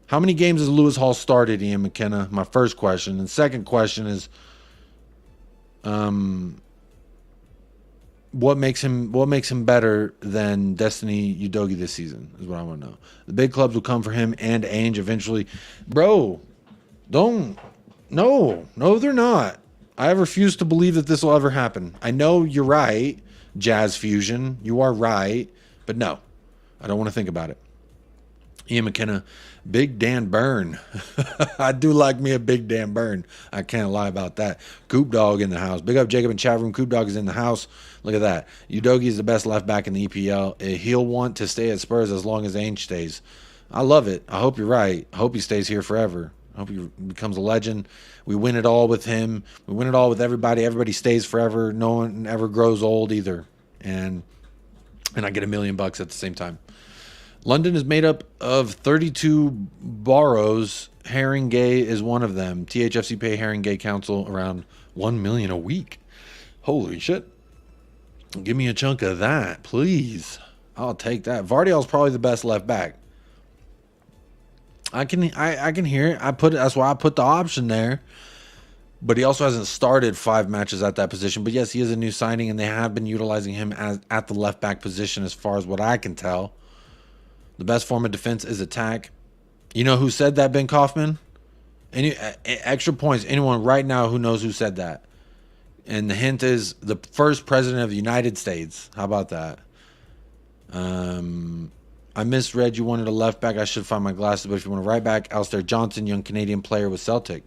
How many games has Lewis Hall started, Ian McKenna? My first question. And second question is, what makes him better than Destiny Udogie this season is what I want to know. The big clubs will come for him and Ainge eventually. Bro, no, they're not. I refuse to believe that this will ever happen. I know you're right, Jazz Fusion. You are right, but no, I don't want to think about it. Ian McKenna, Big Dan Burn. I do like me a Big Dan Burn. I can't lie about that. Coop Dog in the house. Big up Jacob in chat room. Coop Dog is in the house. Look at that. Udogie is the best left back in the EPL. He'll want to stay at Spurs as long as Ainge stays. I love it. I hope you're right. I hope he stays here forever. I hope he becomes a legend. We win it all with him. We win it all with everybody. Everybody stays forever. No one ever grows old either. And I get $1 million at the same time. London is made up of 32 boroughs. Haringey is one of them. THFC pay Haringey Council around $1 million a week. Holy shit. Give me a chunk of that, please. I'll take that. Vardiel's probably the best left back. I can hear it. That's why I put the option there. But he also hasn't started 5 matches at that position. But yes, he is a new signing, and they have been utilizing him at the left back position as far as what I can tell. The best form of defense is attack. You know who said that, Ben Kaufman? Any extra points? Anyone right now who knows who said that? And the hint is the first president of the United States. How about that? I misread you wanted a left back. I should find my glasses. But if you want a right back, Alistair Johnson, young Canadian player with Celtic.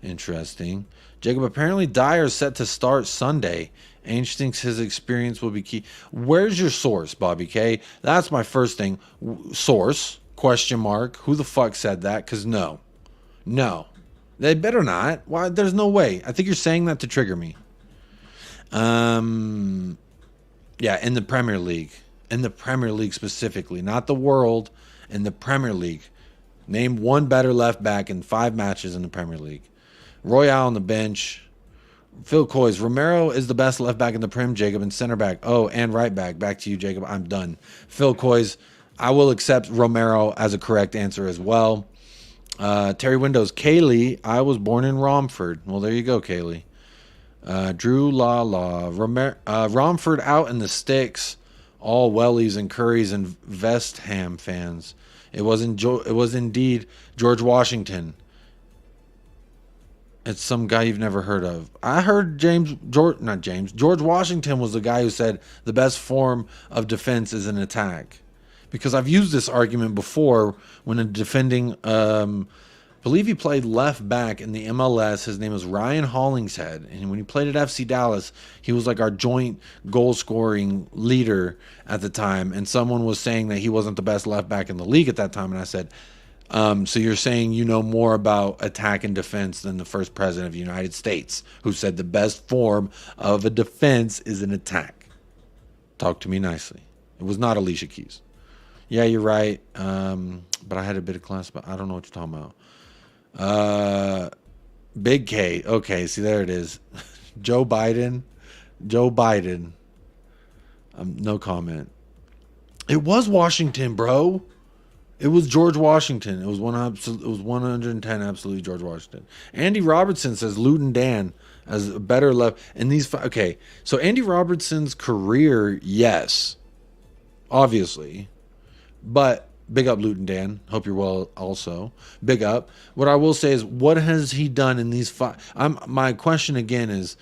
Interesting. Jacob, apparently Dyer is set to start Sunday. Ainge thinks his experience will be key. Where's your source, Bobby K? That's my first thing. Source, question mark. Who the fuck said that? Because no. They better not. Why? There's no way. I think you're saying that to trigger me. Yeah, in the Premier League. In the Premier League specifically. Not the world. In the Premier League. Name one better left back in 5 matches in the Premier League. Royale on the bench. Phil Coys. Romero is the best left back in the Prem, Jacob, and center back. Oh, and right back. Back to you, Jacob. I'm done. Phil Coys. I will accept Romero as a correct answer as well. Terry Windows. Kaylee. I was born in Romford. Well, there you go, Kaylee. Drew Romford out in the sticks. All Wellies and Currys and West Ham fans. It was indeed George Washington. It's some guy you've never heard of. I heard George Washington was the guy who said the best form of defense is an attack. Because I've used this argument before when a defending, I believe he played left back in the MLS. His name was Ryan Hollingshead. And when he played at FC Dallas, he was like our joint goal scoring leader at the time. And someone was saying that he wasn't the best left back in the league at that time. And I said, so you're saying you know more about attack and defense than the first president of the United States, who said the best form of a defense is an attack. Talk to me nicely. It was not Alicia Keys. Yeah, you're right. But I had a bit of class, but I don't know what you're talking about. Big K. Okay, see, there it is. Joe Biden. No comment. It was Washington, bro. It was George Washington. It was 110 absolutely George Washington. Andy Robertson says Luton Dan as a better left. And these okay. So Andy Robertson's career, yes, obviously, but big up Luton Dan. Hope you're well. Also, big up. What I will say is, what has he done in these 5? My question again is,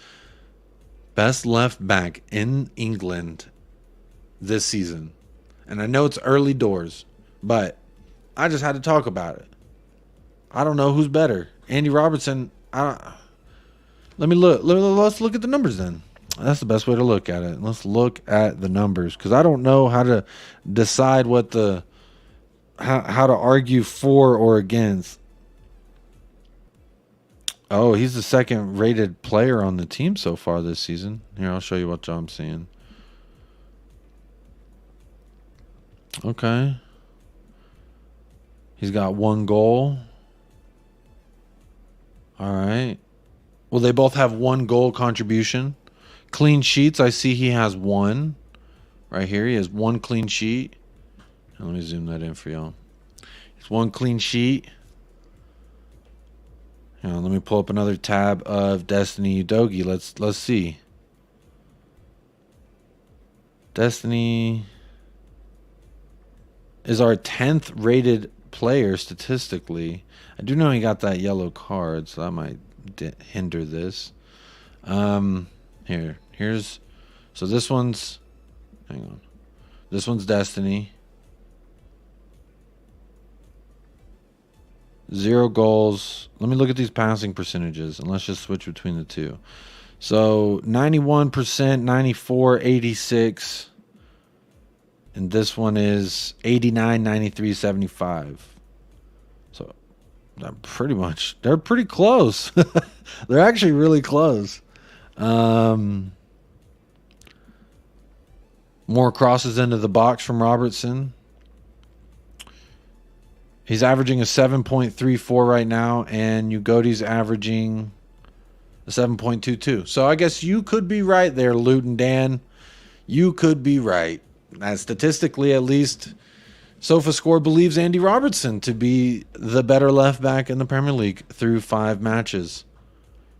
best left back in England this season, and I know it's early doors, but I just had to talk about it. I don't know who's better. Andy Robertson. Let me look. Let's look at the numbers then. That's the best way to look at it. Let's look at the numbers, because I don't know how to decide what how to argue for or against. Oh, he's the second rated player on the team so far this season. Here, I'll show you what I'm seeing. Okay. He's got 1 goal. All right. Well, they both have 1 goal contribution. Clean sheets, I see he has 1. Right here, he has 1 clean sheet. And let me zoom that in for y'all. It's one clean sheet. Let me pull up another tab of Destiny Udogie. Let's see. Destiny is our 10th rated player statistically. I do know he got that yellow card, so that might hinder this. Here's so this one's, hang on. This one's Destiny. 0 goals. Let me look at these passing percentages and let's just switch between the two. So 91%, 94, 86. And this one is 89, 93, 75. So they're pretty close. They're actually really close. More crosses into the box from Robertson. He's averaging a 7.34 right now, and Ugotie's averaging a 7.22. So I guess you could be right there, Luton Dan. You could be right. As statistically, at least, SofaScore believes Andy Robertson to be the better left back in the Premier League through 5 matches.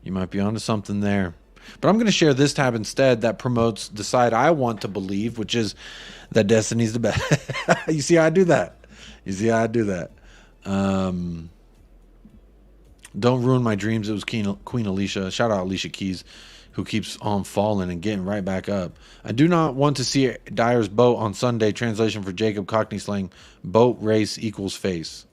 You might be onto something there. But I'm going to share this tab instead that promotes the side I want to believe, which is that Destiny's the best. You see how I do that? Don't ruin my dreams. It was Queen Alicia. Shout out Alicia Keys, who keeps on falling and getting right back up. I do not want to see Dyer's boat on Sunday. Translation for Jacob Cockney slang: boat race equals face.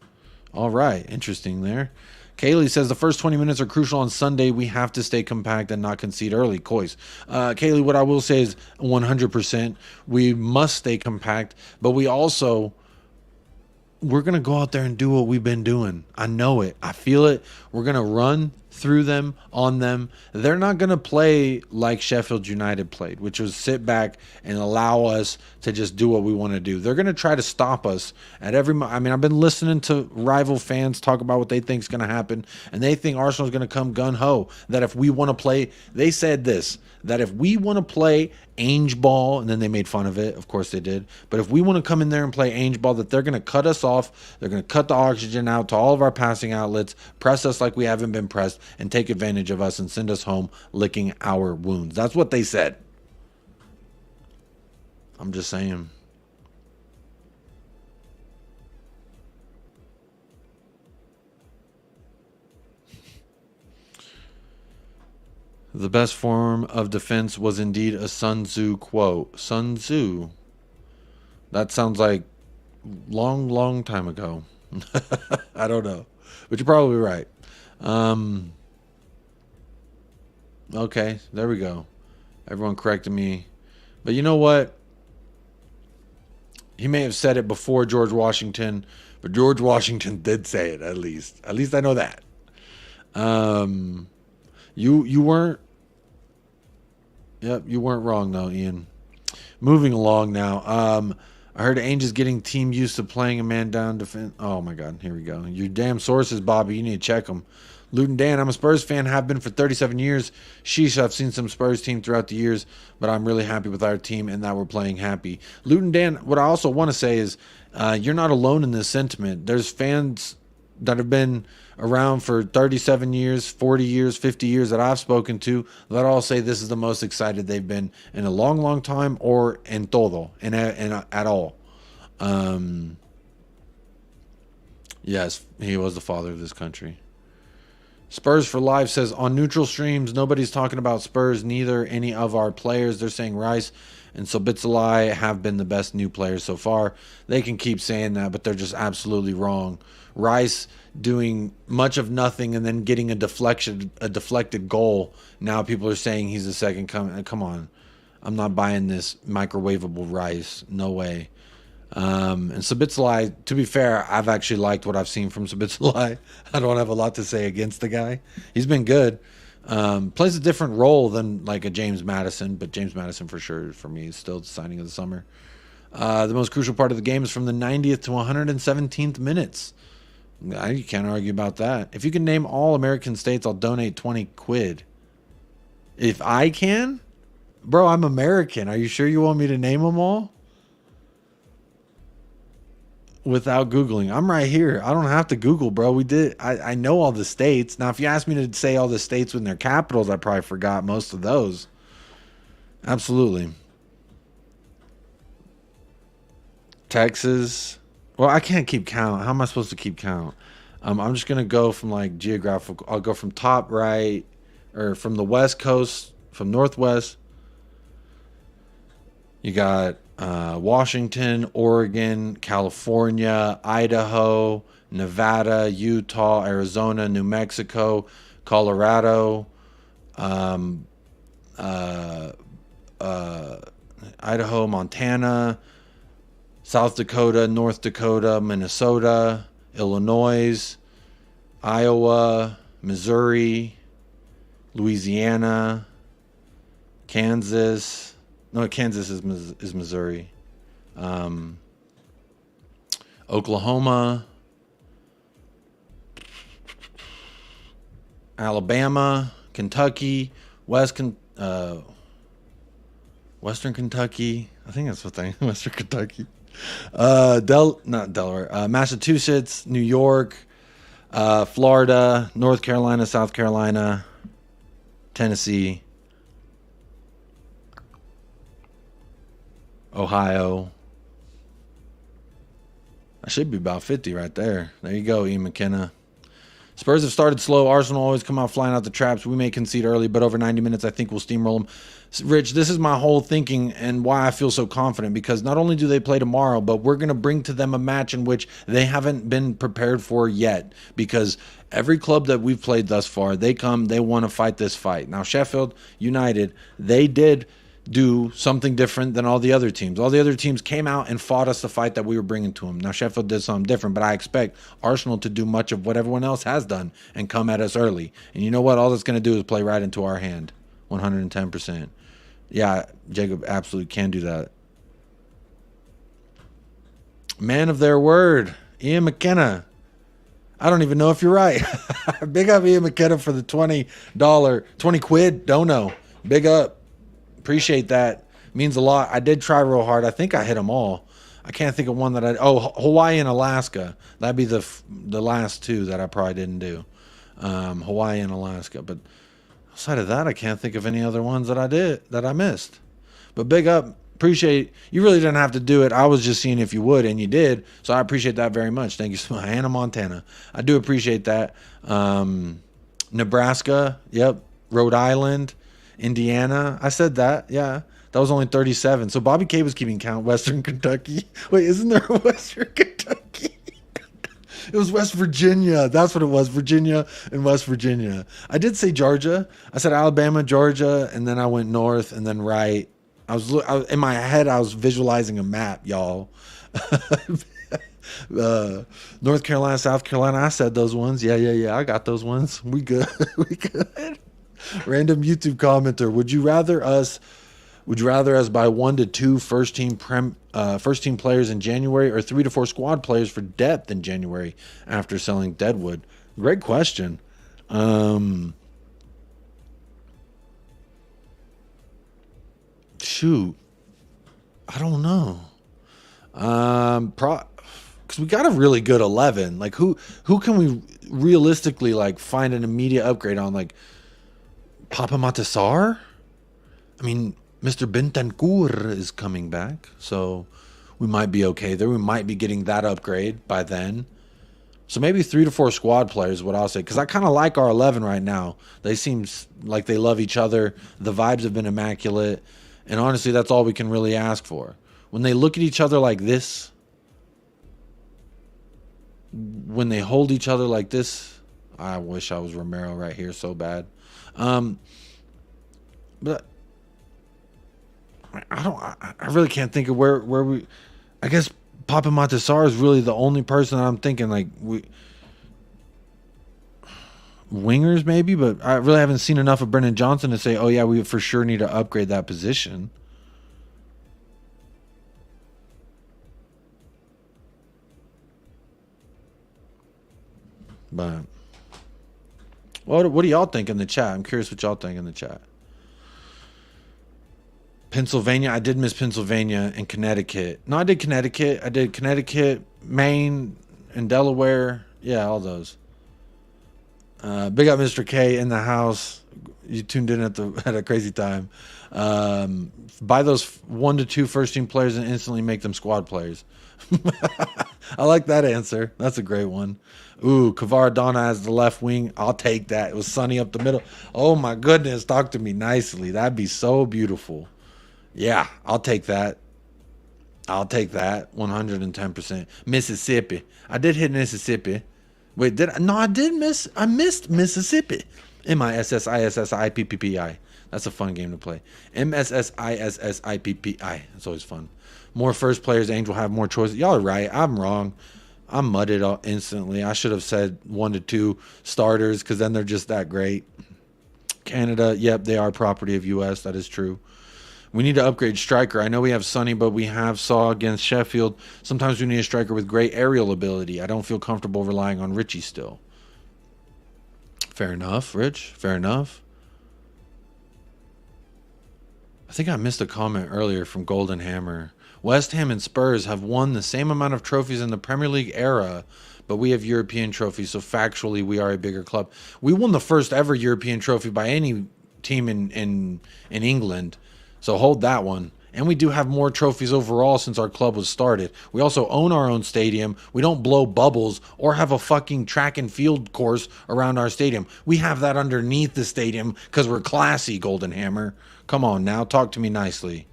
All right, interesting there. Kaylee says the first 20 minutes are crucial on Sunday. We have to stay compact and not concede early. Kois. Kaylee, what I will say is 100%. We must stay compact, but we're going to go out there and do what we've been doing. I know it. I feel it. We're going to run through them, on them. They're not going to play like Sheffield United played, which was sit back and allow us to just do what we want to do. They're going to try to stop us at every I mean, I've been listening to rival fans talk about what they think is going to happen, and they think Arsenal is going to come gun-ho, that if we want to play, they said this, that if we want to play Ainge ball, and then they made fun of it, of course they did, but if we want to come in there and play Ainge ball, that they're going to cut us off, they're going to cut the oxygen out to all of our passing outlets, press us like we haven't been pressed, and take advantage of us and send us home licking our wounds. That's what they said. I'm just saying. The best form of defense was indeed a Sun Tzu quote. Sun Tzu. That sounds like long time ago. I don't know. But you're probably right. Okay, there we go. Everyone corrected me. But you know what? He may have said it before George Washington, but George Washington did say it at least. At least I know that. You weren't. Yep, you weren't wrong though, Ian. Moving along now. I heard Ainge is getting team used to playing a man down defense. Oh my God, here we go. Your damn sources, Bobby. You need to check them. Luton Dan, I'm a Spurs fan, have been for 37 years. Sheesh, I've seen some Spurs team throughout the years, but I'm really happy with our team and that we're playing happy. Luton Dan, what I also want to say is you're not alone in this sentiment. There's fans that have been around for 37 years, 40 years, 50 years that I've spoken to that all say this is the most excited they've been in a long time or in todo, and at all. Yes, he was the father of this country. Spurs for Life says, on neutral streams, nobody's talking about Spurs, neither any of our players. They're saying Rice and Sobitsalai have been the best new players so far. They can keep saying that, but they're just absolutely wrong. Rice doing much of nothing and then getting a deflected goal. Now people are saying he's the second coming. Come on. I'm not buying this microwavable Rice. No way. And Sabitsalai, to be fair, I've actually liked what I've seen from Sabitsalai. I don't have a lot to say against the guy. He's been good. Plays a different role than like a James Madison, but James Madison for sure for me is still the signing of the summer. The most crucial part of the game is from the 90th to 117th minutes. You can't argue about that. If you can name all American states, I'll donate 20 quid. If I can? Bro, I'm American. Are you sure you want me to name them all? without Googling. I'm right here. I don't have to Google, bro. I know all the states. Now, if you ask me to say all the states with their capitals, I probably forgot most of those. Absolutely. Texas. Well, I can't keep count. How am I supposed to keep count? I'm just going to go from like geographical. I'll go from top right, or from the West Coast, from Northwest. You got Washington, Oregon, California, Idaho, Nevada, Utah, Arizona, New Mexico, Colorado, Idaho, Montana, South Dakota, North Dakota, Minnesota, Illinois, Iowa, Missouri, Louisiana, Kansas. No, Kansas is Missouri. Oklahoma, Alabama, Kentucky, Western Kentucky. I think that's the thing. Western Kentucky. Not Delaware. Massachusetts, New York, Florida, North Carolina, South Carolina, Tennessee, Ohio. I should be about 50 right there. There you go, Ian McKenna. Spurs have started slow. Arsenal always come out flying out the traps. We may concede early, but over 90 minutes, I think we'll steamroll them. Rich, this is my whole thinking and why I feel so confident, because not only do they play tomorrow, but we're going to bring to them a match in which they haven't been prepared for yet, because every club that we've played thus far, they want to fight this fight. Now, Sheffield United, they did do something different than all the other teams. All the other teams came out and fought us the fight that we were bringing to them. Now, Sheffield did something different, but I expect Arsenal to do much of what everyone else has done and come at us early. And you know what? All that's going to do is play right into our hand. 110%. Yeah, Jacob absolutely can do that. Man of their word, Ian McKenna. I don't even know if you're right. Big up Ian McKenna for the $20, 20 dono. Big up. Appreciate that. Means a lot. I did try real hard. I think I hit them all. I can't think of one that Hawaii and Alaska. That'd be the last two that I probably didn't do. Hawaii and Alaska. But outside of that, I can't think of any other ones that I missed. But big up. Appreciate. You really didn't have to do it. I was just seeing if you would, and you did. So I appreciate that very much. Thank you so much. Hannah, Montana. I do appreciate that. Nebraska. Yep. Rhode Island. Indiana. I said that. Yeah. That was only 37. So Bobby K was keeping count. Western Kentucky. Wait, isn't there a Western Kentucky? It was West Virginia. That's what it was. Virginia and West Virginia. I did say Georgia. I said Alabama, Georgia, and then I went north and then right. I was in my head, I was visualizing a map, y'all. North Carolina, South Carolina. I said those ones. Yeah. I got those ones. We good. We good. Random YouTube commenter. Would you rather us buy 1 to 2 first team players in January, or 3 to 4 squad players for depth in January after selling Deadwood? Great question. Shoot, I don't know. Because we got a really good 11. Like who can we realistically like find an immediate upgrade on? Like Papa Matasar? I mean, Mr. Bentancur is coming back, so we might be okay there. We might be getting that upgrade by then. So maybe 3 to 4 squad players is what I'll say, because I kind of like our 11 right now. They seem like they love each other. The vibes have been immaculate, and honestly, that's all we can really ask for. When they look at each other like this, when they hold each other like this, I wish I was Romero right here so bad. But I really can't think of where we. I guess Papa Matasar is really the only person that I'm thinking like wingers maybe, but I really haven't seen enough of Brendan Johnson to say, oh yeah, we for sure need to upgrade that position. But what do y'all think in the chat? I'm curious what y'all think in the chat. Pennsylvania. I did miss Pennsylvania and Connecticut. No, I did Connecticut. I did Connecticut, Maine, and Delaware. Yeah, all those. Big up Mr. K in the house. You tuned in at a crazy time. Buy those 1 to 2 first team players and instantly make them squad players. I like that answer. That's a great one. Ooh, Kvaradona as the left wing. I'll take that. It was Sonny up the middle. Oh my goodness, talk to me nicely. That'd be so beautiful. Yeah, I'll take that. I'll take that 110%. Mississippi. I did hit Mississippi. Wait, did I? No, I did miss. I missed Mississippi. MISSISSIPPPI. That's a fun game to play. MSSISSIPPI. It's always fun. More first players. Angel have more choices. Y'all are right. I'm wrong. I'm mudded instantly. I should have said 1 to 2 starters because then they're just that great. Canada, yep, they are property of U.S. That is true. We need to upgrade striker. I know we have Sonny, but we have Saw against Sheffield. Sometimes we need a striker with great aerial ability. I don't feel comfortable relying on Richie still. Fair enough, Rich. Fair enough. I think I missed a comment earlier from Golden Hammer. West Ham and Spurs have won the same amount of trophies in the Premier League era, but we have European trophies, so factually we are a bigger club. We won the first ever European trophy by any team in England, so hold that one. And we do have more trophies overall since our club was started. We also own our own stadium. We don't blow bubbles or have a fucking track and field course around our stadium. We have that underneath the stadium because we're classy, Golden Hammer. Come on now, talk to me nicely.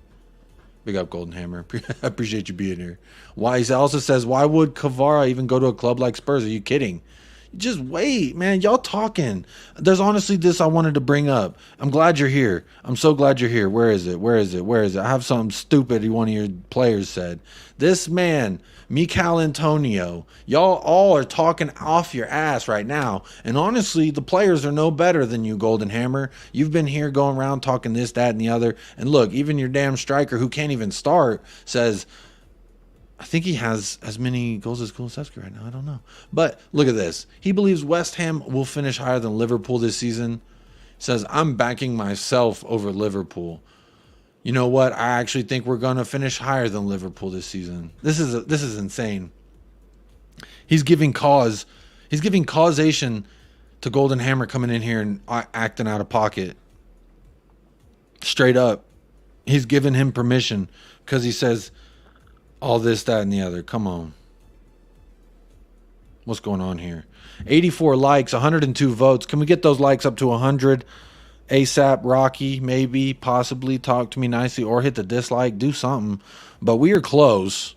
Big up, Golden Hammer. I appreciate you being here. Why? He also says, why would Kvara even go to a club like Spurs? Are you kidding? Just wait, man. Y'all talking. There's honestly this I wanted to bring up. I'm glad you're here. I'm so glad you're here. Where is it? Where is it? Where is it? I have something stupid one of your players said. This man, Mikel Antonio, y'all all are talking off your ass right now. And honestly, the players are no better than you, Golden Hammer. You've been here going around talking this, that, and the other. And look, even your damn striker who can't even start says, I think he has as many goals as Kulusevski right now. I don't know. But look at this. He believes West Ham will finish higher than Liverpool this season. Says, I'm backing myself over Liverpool. You know what? I actually think we're going to finish higher than Liverpool this season. This is insane. He's giving causation to Golden Hammer coming in here and acting out of pocket. Straight up. He's giving him permission because he says all this, that, and the other. Come on. What's going on here? 84 likes, 102 votes. Can we get those likes up to 100? ASAP, Rocky, maybe, possibly. Talk to me nicely or hit the dislike. Do something. But we are close.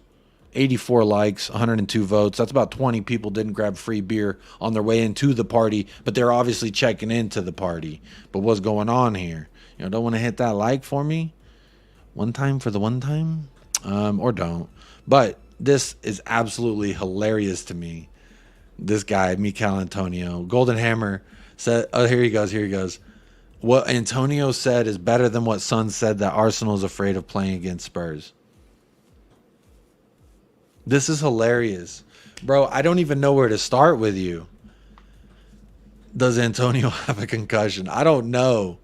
84 likes, 102 votes. That's about 20 people didn't grab free beer on their way into the party, but they're obviously checking into the party. But what's going on here? You know, don't want to hit that like for me? One time for the one time? Or don't. But this is absolutely hilarious to me. This guy, Mikel Antonio. Golden Hammer said, oh, here he goes. What Antonio said is better than what Son said that Arsenal is afraid of playing against Spurs. This is hilarious. Bro, I don't even know where to start with you. Does Antonio have a concussion? I don't know.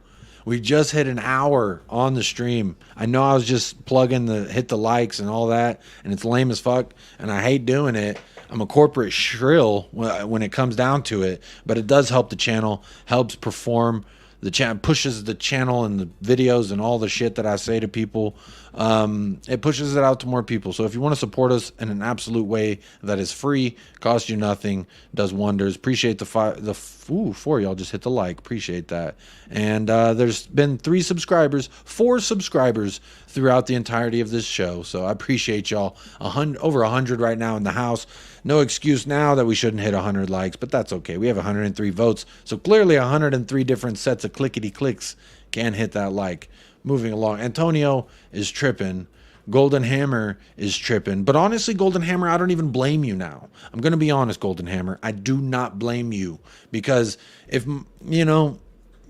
We just hit an hour on the stream. I know I was just plugging hit the likes and all that, and it's lame as fuck, and I hate doing it. I'm a corporate shrill when it comes down to it, but it does help the channel, helps perform. The channel pushes the channel and the videos and all the shit that I say to people. It pushes it out to more people. So if you want to support us in an absolute way that is free, costs you nothing, does wonders. Appreciate four of y'all just hit the like. Appreciate that. And there's been 4 subscribers throughout the entirety of this show. So I appreciate y'all. Over 100 right now in the house. No excuse now that we shouldn't hit 100 likes, but that's okay. We have 103 votes. So clearly 103 different sets of clickety clicks can hit that like. Moving along. Antonio is tripping. Golden Hammer is tripping. But honestly, Golden Hammer, I don't even blame you now. I'm going to be honest, Golden Hammer. I do not blame you. Because if, you know,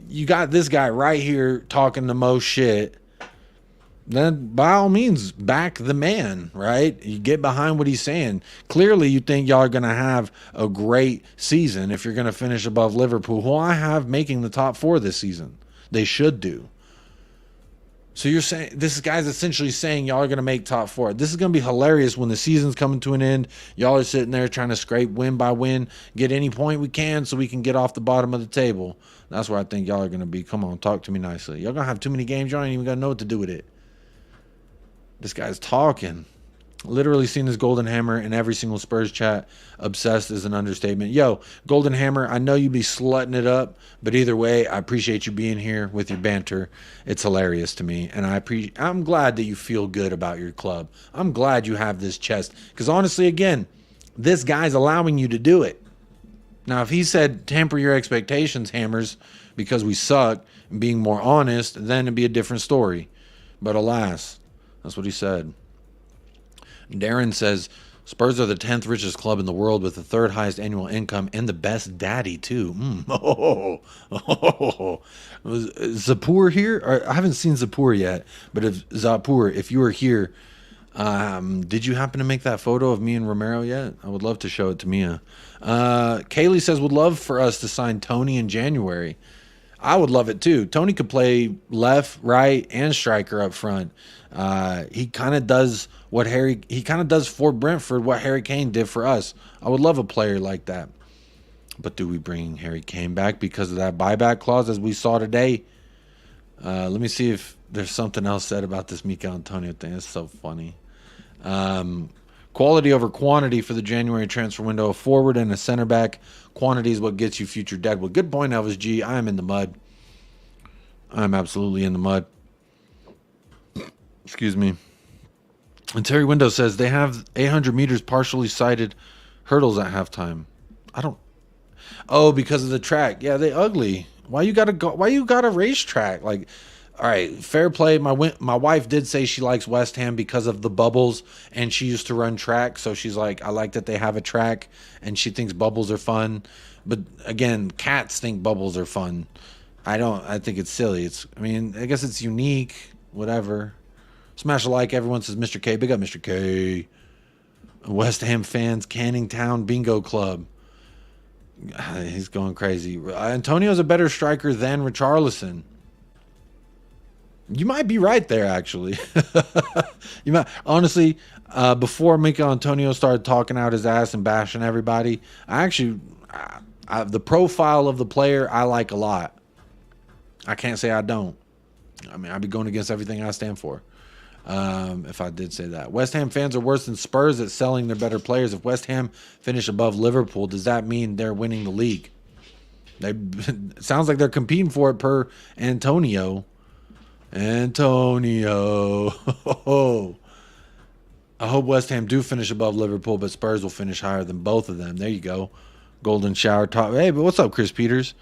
you got this guy right here talking the most shit, then by all means, back the man, right? You get behind what he's saying. Clearly, you think y'all are going to have a great season if you're going to finish above Liverpool, who I have making the top 4 this season. They should do. So you're saying this guy's essentially saying y'all are going to make top 4. This is going to be hilarious when the season's coming to an end. Y'all are sitting there trying to scrape win by win, get any point we can so we can get off the bottom of the table. That's where I think y'all are going to be. Come on, talk to me nicely. Y'all going to have too many games. Y'all ain't even going to know what to do with it. This guy's talking. Literally seen his golden hammer in every single Spurs chat. Obsessed is an understatement. Yo, golden hammer, I know you be slutting it up, but either way, I appreciate you being here with your banter. It's hilarious to me, and I'm glad that you feel good about your club. I'm glad you have this chest, because honestly, again, this guy's allowing you to do it. Now, if he said temper your expectations, hammers, because we suck, and being more honest, then it'd be a different story. But alas, that's what he said. Darren says, Spurs are the 10th richest club in the world with the 3rd highest annual income and the best daddy, too. Was Zapur here? I haven't seen Zapur yet, but if Zapur, if you were here, did you happen to make that photo of me and Romero yet? I would love to show it to Mia. Kaylee says, would love for us to sign Tony in January. I would love it too. Tony could play left, right, and striker up front. He kind of does for Brentford what Harry Kane did for us. I would love a player like that. But do we bring Harry Kane back because of that buyback clause as we saw today? Let me see if there's something else said about this Mikel Antonio thing. It's so funny. Quality over quantity for the January transfer window. A forward and a center back. Quantity is what gets you future Deadwood. Good point, Elvis G. I am in the mud. I'm absolutely in the mud. Excuse me. And Terry Window says they have 800 meters partially sighted hurdles at halftime. Oh, because of the track. Yeah, they ugly. Why you got a racetrack? Like, all right, fair play. My wife did say she likes West Ham because of the bubbles, and she used to run track, so she's like, I like that they have a track, and she thinks bubbles are fun. But again, cats think bubbles are fun. I think it's silly. I guess it's unique. Whatever. Smash a like. Everyone says Mr. K. Big up, Mr. K. West Ham fans, Canning Town Bingo Club. He's going crazy. Antonio's a better striker than Richarlison. You might be right there, actually. You might honestly. Before Mikel Antonio started talking out his ass and bashing everybody, the profile of the player I like a lot. I can't say I don't. I'd be going against everything I stand for. If I did say that. West Ham fans are worse than Spurs at selling their better players. If West Ham finish above Liverpool, does that mean they're winning the league? It sounds like they're competing for it per Antonio. I hope West Ham do finish above Liverpool, but Spurs will finish higher than both of them. There you go. Golden shower top. Hey, but what's up, Chris Peters?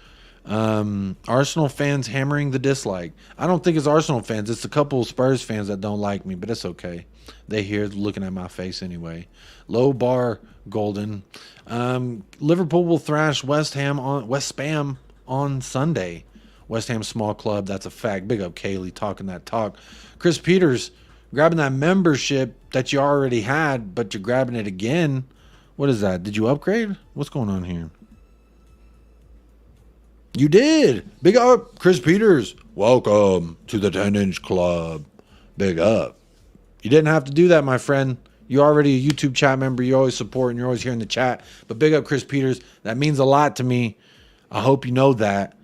Arsenal fans hammering the dislike. I don't think it's Arsenal fans. It's a couple of Spurs fans that don't like me, but it's okay. They here looking at my face anyway. Low bar, Golden. Liverpool will thrash West Spam on Sunday. West Ham small club. That's a fact. Big up Kaylee talking that talk. Chris Peters grabbing that membership that you already had, but you're grabbing it again. What is that? Did you upgrade? What's going on here? You did. Big up, Chris Peters. Welcome to the 10-inch club. Big up. You didn't have to do that, my friend. You're already a YouTube chat member. You always support and you're always here in the chat. But big up, Chris Peters. That means a lot to me. I hope you know that.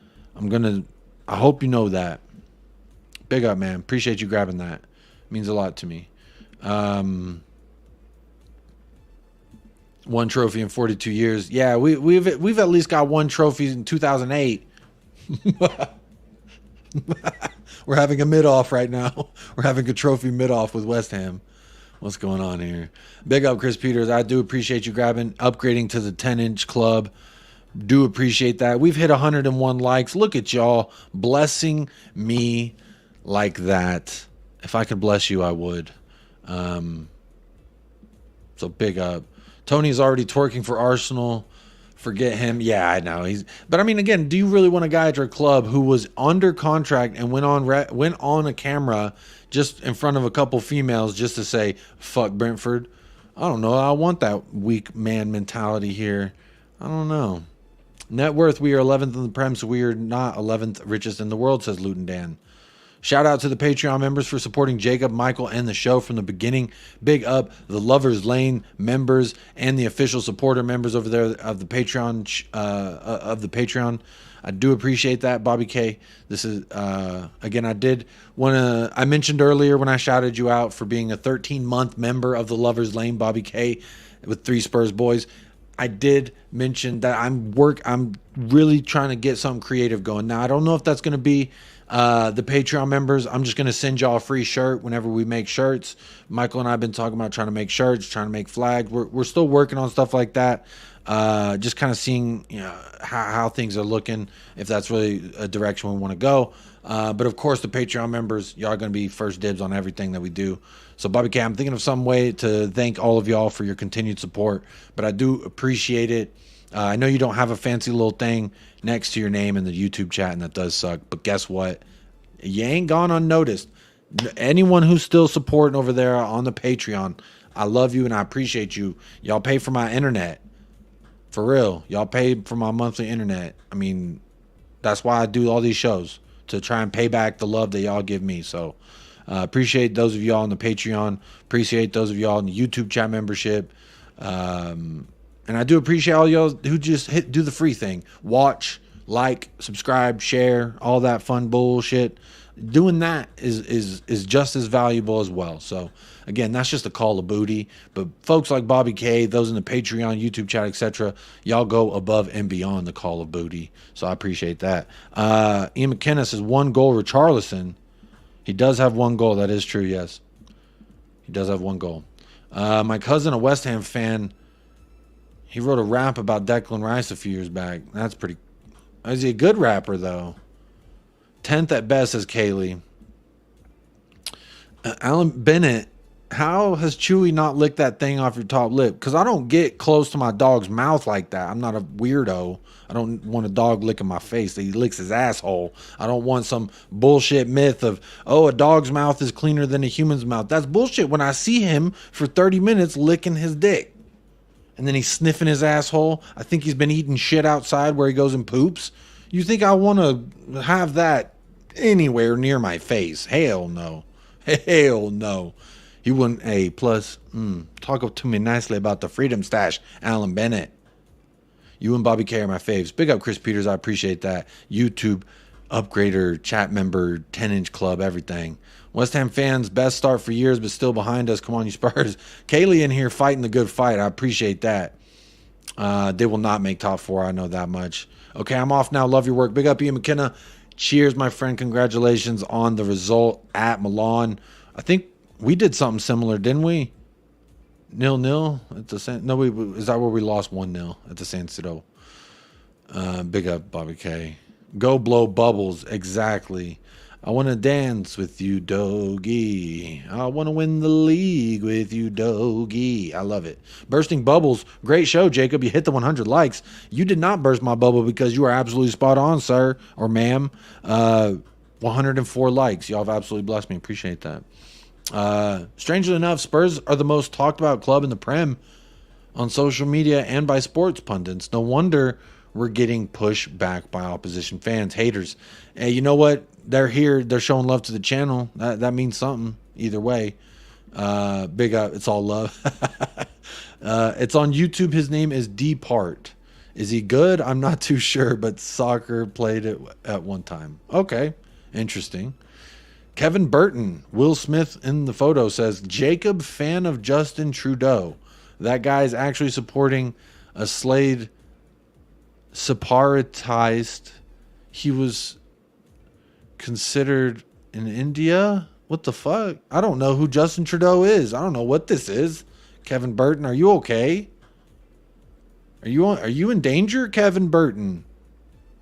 I hope you know that. Big up, man. Appreciate you grabbing that. It means a lot to me. One trophy in 42 years. Yeah, we've at least got one trophy in 2008. We're having a mid-off right now. We're having a trophy mid-off with West Ham. What's going on here? Big up, Chris Peters. I do appreciate you upgrading to the 10-inch club. Do appreciate that. We've hit 101 likes. Look at y'all blessing me like that. If I could bless you, I would. So big up. Tony's already twerking for Arsenal. Forget him. Yeah, I know. But I mean, again, do you really want a guy at your club who was under contract and went on a camera just in front of a couple females just to say, fuck Brentford? I don't know. I want that weak man mentality here. I don't know. Net worth, we are 11th in the Prem, so we are not 11th richest in the world, says Luton Dan. Shout out to the Patreon members for supporting Jacob, Michael, and the show from the beginning. Big up the Lovers Lane members and the official supporter members over there of the Patreon. I do appreciate that, Bobby K. This is again, I mentioned earlier when I shouted you out for being a 13-month member of the Lovers Lane, Bobby K, with 3 Spurs boys. I did mention that I'm really trying to get something creative going. Now, I don't know if that's going to be the Patreon members. I'm just going to send y'all a free shirt whenever we make shirts. Michael and I have been talking about trying to make shirts, trying to make flags. We're still working on stuff like that. Just kind of seeing, how things are looking, if that's really a direction we want to go. But of course, the Patreon members, y'all are going to be first dibs on everything that we do. So Bobby K, I'm thinking of some way to thank all of y'all for your continued support, but I do appreciate it. I know you don't have a fancy little thing next to your name in the YouTube chat, and that does suck, but guess what? You ain't gone unnoticed. Anyone who's still supporting over there on the Patreon, I love you and I appreciate you. Y'all pay for my internet. For real. Y'all pay for my monthly internet. I mean, that's why I do all these shows, to try and pay back the love that y'all give me. So appreciate those of y'all on the Patreon. Appreciate those of y'all in the YouTube chat membership. And I do appreciate all y'all who just do the free thing. Watch, like, subscribe, share, all that fun bullshit. Doing that is just as valuable as well. So again, that's just a call of booty. But folks like Bobby K, those in the Patreon, YouTube chat, etc., y'all go above and beyond the call of booty. So I appreciate that. Ian McKenna says 1 goal, Richarlison. He does have 1 goal. That is true, yes. He does have 1 goal. My cousin, a West Ham fan, he wrote a rap about Declan Rice a few years back. That's pretty... Is he a good rapper, though? 10th at best, says Kaylee. Alan Bennett, how has Chewy not licked that thing off your top lip? Because I don't get close to my dog's mouth like that. I'm not a weirdo. I don't want a dog licking my face. He licks his asshole. I don't want some bullshit myth of, oh, a dog's mouth is cleaner than a human's mouth. That's bullshit when I see him for 30 minutes licking his dick. And then he's sniffing his asshole. I think he's been eating shit outside where he goes and poops. You think I want to have that anywhere near my face? Hell no. Hell no. He wouldn't. Hey, plus, talk to me nicely about the Freedom Stash, Alan Bennett. You and Bobby K are my faves. Big up Chris Peters. I appreciate that. YouTube upgrader, chat member, 10-inch club, everything. West Ham fans, best start for years, but still behind us. Come on, you Spurs. Kaylee in here fighting the good fight. I appreciate that. They will not make top 4. I know that much. Okay, I'm off now. Love your work. Big up, Ian McKenna. Cheers, my friend. Congratulations on the result at Milan. I think we did something similar, didn't we? 0-0 at the San... No, is that where we lost 1-0 at the San Siro? Big up, Bobby K. Go blow bubbles. Exactly. I want to dance with you, Udogie. I want to win the league with you, Udogie. I love it. Bursting bubbles. Great show, Jacob. You hit the 100 likes. You did not burst my bubble because you are absolutely spot on, sir or ma'am. 104 likes. Y'all have absolutely blessed me. Appreciate that. Strangely enough, Spurs are the most talked about club in the Prem on social media and by sports pundits. No wonder we're getting pushed back by opposition fans, haters. Hey, you know what? They're here. They're showing love to the channel. That means something either way. Big up. It's all love. It's on YouTube. His name is D-Part. Is he good? I'm not too sure, but soccer played it at one time. Okay. Interesting. Kevin Burton, Will Smith in the photo says, Jacob, fan of Justin Trudeau. That guy is actually supporting a Slade separatist. He was considered in India. What the fuck? I don't know who Justin Trudeau is. I don't know what this is. Kevin Burton, are you okay? Are you in danger, Kevin Burton?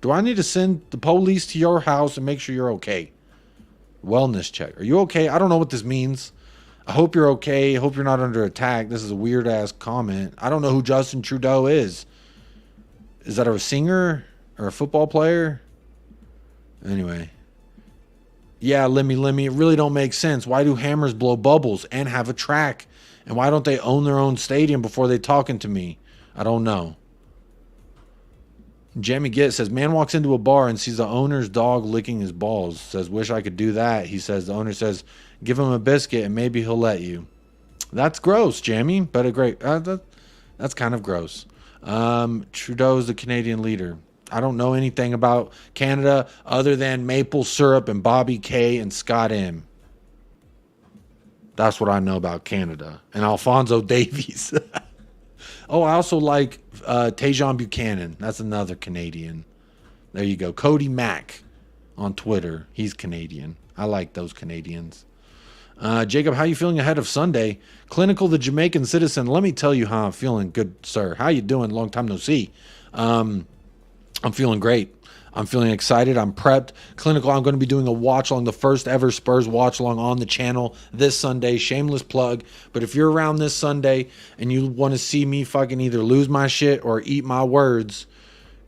Do I need to send the police to your house and make sure you're okay? Wellness check. Are you okay? I don't know what this means. I hope you're okay. I hope you're not under attack. This is a weird ass comment. I don't know who Justin Trudeau is. Is that a singer or a football player? Anyway. Yeah, Lemmy, it really don't make sense. Why do Hammers blow bubbles and have a track? And why don't they own their own stadium before they talking to me? I don't know. Jamie Gitt says, man walks into a bar and sees the owner's dog licking his balls. Says, wish I could do that. He says, the owner says, give him a biscuit and maybe he'll let you. That's gross, Jamie, but a great, that's kind of gross. Trudeau's the Canadian leader. I don't know anything about Canada other than maple syrup and Bobby K and Scott M. That's what I know about Canada. And Alphonso Davies. Oh, I also like Tajon Buchanan. That's another Canadian. There you go. Cody Mack on Twitter. He's Canadian. I like those Canadians. Jacob, how you feeling ahead of Sunday? Clinical, the Jamaican citizen. Let me tell you how I'm feeling, good sir. How you doing? Long time no see. I'm feeling great. I'm feeling excited. I'm prepped. Clinical, I'm going to be doing a watch along, the first ever Spurs watch along on the channel this Sunday. Shameless plug. But if you're around this Sunday and you want to see me fucking either lose my shit or eat my words,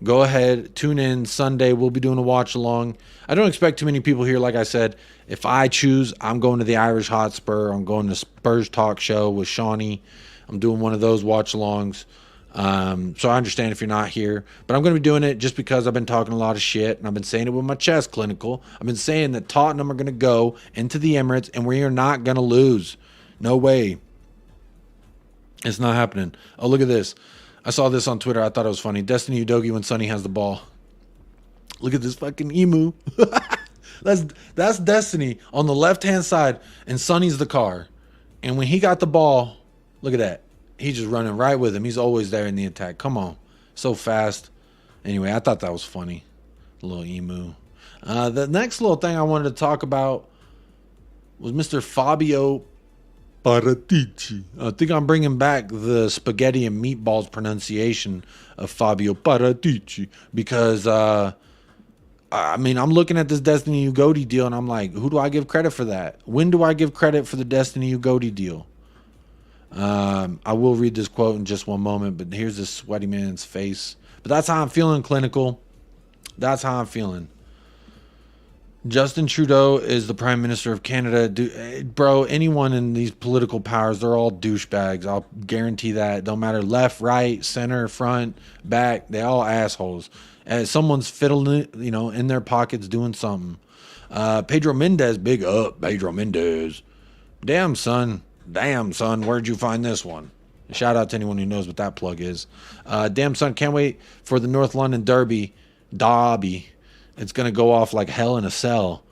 go ahead, tune in Sunday. We'll be doing a watch along. I don't expect too many people here. Like I said, if I choose, I'm going to the Irish Hotspur. I'm going to Spurs Talk Show with Shawnee. I'm doing one of those watch alongs. So I understand if you're not here, but I'm going to be doing it just because I've been talking a lot of shit and I've been saying it with my chest, Clinical. I've been saying that Tottenham are going to go into the Emirates and we are not going to lose. No way. It's not happening. Oh, look at this. I saw this on Twitter. I thought it was funny. Destiny Udogie when Sonny has the ball. Look at this fucking emu. That's Destiny on the left-hand side and Sonny's the car. And when he got the ball, look at that. He's just running right with him. He's always there in the attack. Come on. So fast. Anyway, I thought that was funny. The little emu. The next little thing I wanted to talk about was Mr. Fabio Paratici. I think I'm bringing back the spaghetti and meatballs pronunciation of Fabio Paratici because, I mean, I'm looking at this Destiny Udogie deal and I'm like, who do I give credit for that? When do I give credit for the Destiny Udogie deal? I will read this quote in just one moment, but here's this sweaty man's face. But that's how I'm feeling, Clinical. That's how I'm feeling. Justin Trudeau is the Prime Minister of Canada. Bro, anyone in these political powers, they're all douchebags. I'll guarantee that. Don't matter left, right, center, front, back. They all assholes. Someone's fiddling, in their pockets doing something. Pedro Mendez, big up, Pedro Mendez. Damn, son, where'd you find this one? Shout out to anyone who knows what that plug is. Damn, son, can't wait for the North London Derby. It's going to go off like hell in a cell.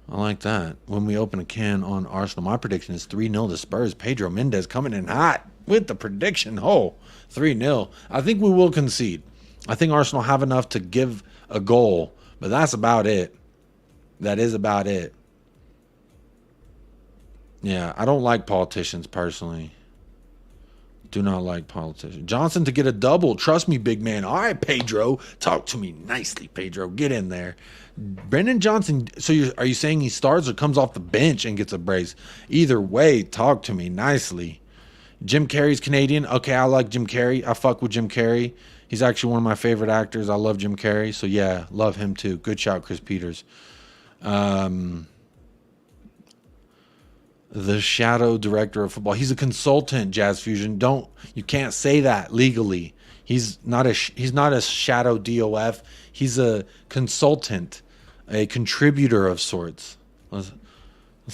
I like that. When we open a can on Arsenal, my prediction is 3-0 to Spurs. Pedro Mendez coming in hot with the prediction. 3-0. I think we will concede. I think Arsenal have enough to give a goal, but that's about it. That is about it. Yeah, I don't like politicians personally. Do not like politicians. Johnson to get a double. Trust me, big man. All right, Pedro. Talk to me nicely, Pedro. Get in there. Brendan Johnson. So are you saying he starts or comes off the bench and gets a brace? Either way, talk to me nicely. Jim Carrey's Canadian. Okay, I like Jim Carrey. I fuck with Jim Carrey. He's actually one of my favorite actors. I love Jim Carrey. So, yeah, love him too. Good shout, Chris Peters. The shadow director of football. He's a consultant, Jazz Fusion. You can't say that legally. He's not a shadow DOF. He's a consultant, a contributor of sorts. Let's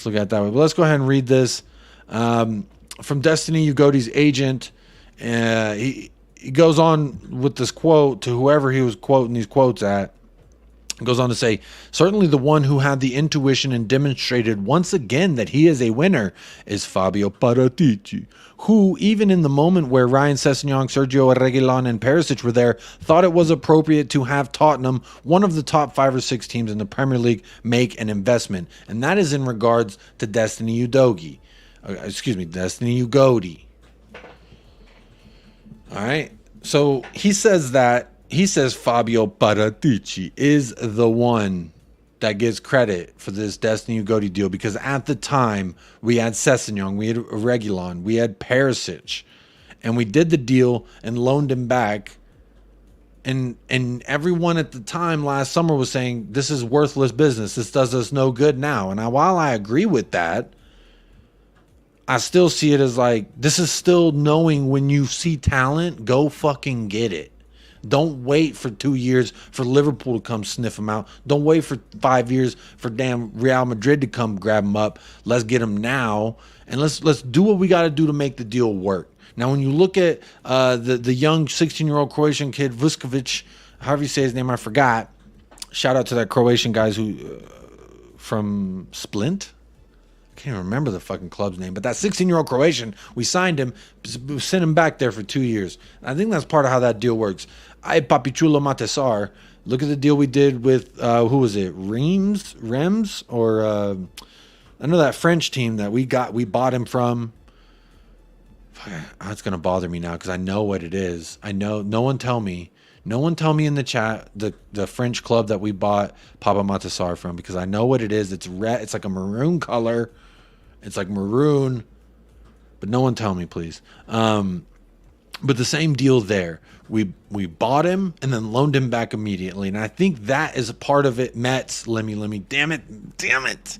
look at it that way. But let's go ahead and read this from Destiny Ugodie's agent. He goes on with this quote to whoever he was quoting these quotes at. Goes on to say, certainly the one who had the intuition and demonstrated once again that he is a winner is Fabio Paratici, who, even in the moment where Ryan Sessegnon, Sergio Reguilon, and Perisic were there, thought it was appropriate to have Tottenham, one of the top 5 or 6 teams in the Premier League, make an investment. And that is in regards to Destiny Udogie. Destiny Udogie. All right. So he says that. He says Fabio Paratici is the one that gets credit for this Destiny Udogie deal because at the time we had Sessegnon, we had Reguilon, we had Perisic, and we did the deal and loaned him back. And everyone at the time last summer was saying this is worthless business. This does us no good now. And while I agree with that, I still see it as like this is still knowing when you see talent, go fucking get it. Don't wait for 2 years for Liverpool to come sniff him out. Don't wait for 5 years for damn Real Madrid to come grab him up. Let's get him now, and let's do what we got to do to make the deal work. Now, when you look at the young 16-year-old Croatian kid, Vuskovic, however you say his name, I forgot. Shout out to that Croatian guys who from Splint. I can't even remember the fucking club's name, but that 16-year-old Croatian, we signed him, sent him back there for 2 years. I think that's part of how that deal works. Ep55, look at the deal we did with, who was it, Rems? Or I know that French team that we bought him from. It's going to bother me now because I know what it is. I know, no one tell me in the chat the French club that we bought Papa Matasar from, because I know what it is. It's red. It's like a maroon color. It's like maroon, but no one tell me, please. But the same deal there. We bought him and then loaned him back immediately, and I think that is a part of it. Mets, let me. Damn it!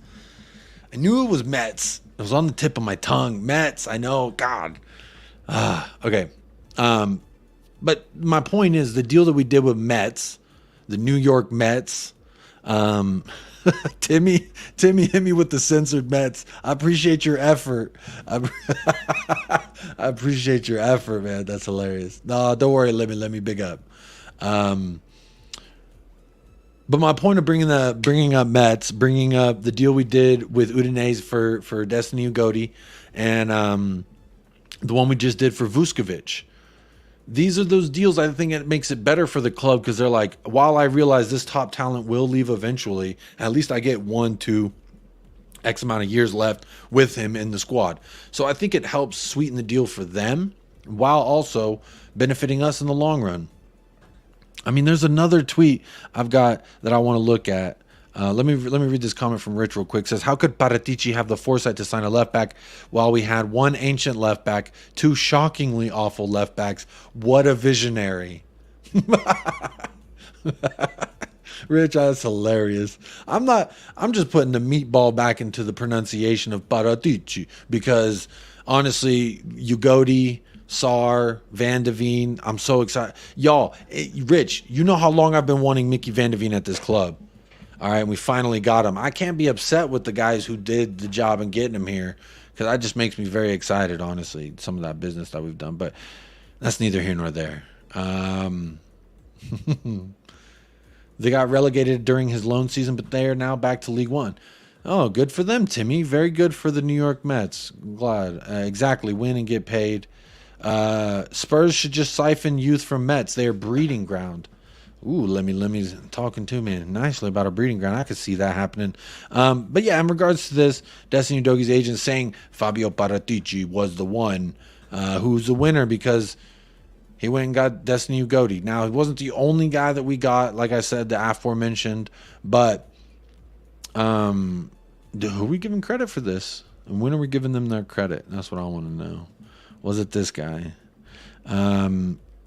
I knew it was Mets. It was on the tip of my tongue. Mets. I know. God. Okay. But my point is the deal that we did with Mets, the New York Mets. Timmy hit me with the censored Mets. I appreciate your effort. I appreciate your effort, man. That's hilarious. No, don't worry. Let me big up. But my point of bringing up Mets, bringing up the deal we did with Udinese for Destiny Udogie, and the one we just did for Vuskovic. These are those deals. I think it makes it better for the club because they're like, while I realize this top talent will leave eventually, at least I get 1 to X amount of years left with him in the squad. So I think it helps sweeten the deal for them while also benefiting us in the long run. I mean, there's another tweet I've got that I want to look at. Let me read this comment from Rich real quick. It says, how could Paratici have the foresight to sign a left back while we had 1 ancient left back, 2 shockingly awful left backs? What a visionary. Rich, that's hilarious. I'm just putting the meatball back into the pronunciation of Paratici because honestly, Udogie, Sar, Van de Veen, I'm so excited. Y'all, Rich, you know how long I've been wanting Mickey Van de Veen at this club. All right, we finally got him. I can't be upset with the guys who did the job in getting him here because that just makes me very excited, honestly, some of that business that we've done. But that's neither here nor there. They got relegated during his loan season, but they are now back to League One. Oh, good for them, Timmy. Very good for the New York Mets. Glad. Exactly. Win and get paid. Spurs should just siphon youth from Mets. They are breeding ground. Ooh, let me talking to me nicely about a breeding ground. I could see that happening. But yeah, in regards to this, Destiny Udogie's agent saying Fabio Paratici was the one who's the winner because he went and got Destiny Udogie. Now, he wasn't the only guy that we got, like I said, the aforementioned, but who are we giving credit for this? And when are we giving them their credit? That's what I want to know. Was it this guy?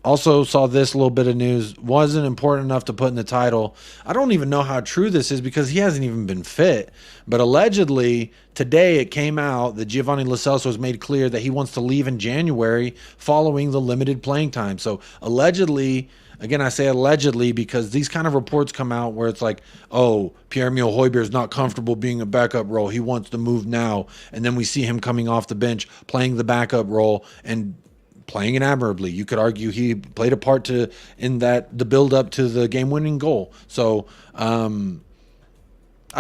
Also saw this little bit of news. Wasn't important enough to put in the title. I don't even know how true this is because he hasn't even been fit. But allegedly, today it came out that Giovanni Lo Celso has made clear that he wants to leave in January following the limited playing time. So allegedly, again, I say allegedly because these kind of reports come out where it's like, oh, Pierre-Emile Højbjerg is not comfortable being a backup role. He wants to move now. And then we see him coming off the bench, playing the backup role and playing it admirably. You could argue he played a part in the build up to the game-winning goal. So I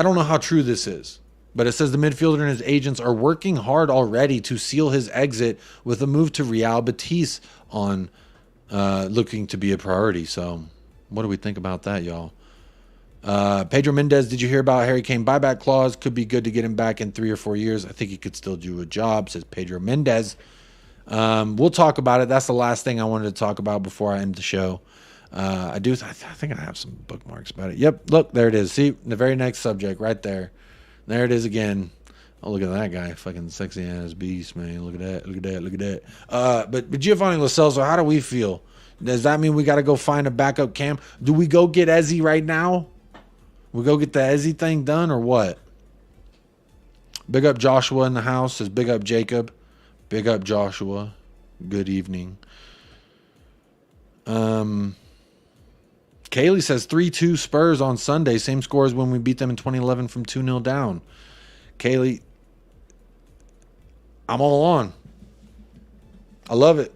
don't know how true this is, but it says the midfielder and his agents are working hard already to seal his exit with a move to Real Betis on looking to be a priority. So what do we think about that, y'all? Pedro Mendes, did you hear about Harry Kane buyback clause? Could be good to get him back in 3 or 4 years. I think he could still do a job, says Pedro Mendes. We'll talk about it. That's the last thing I wanted to talk about before I end the show. I think I have some bookmarks about it. Yep, look, there it is. See, the very next subject right there. There it is again. Oh, look at that guy. Fucking sexy ass beast, man. Look at that. Look at that. Look at that. But Giovanni Lo Celso, how do we feel? Does that mean we got to go find a backup cam? Do we go get Ezzy right now? We go get the Ezzy thing done or what? Big up Joshua in the house. Says big up Jacob. Big up Joshua. Good evening. Kaylee says 3-2 Spurs on Sunday. Same score as when we beat them in 2011 from 2-0 down. Kaylee, I'm all on. I love it.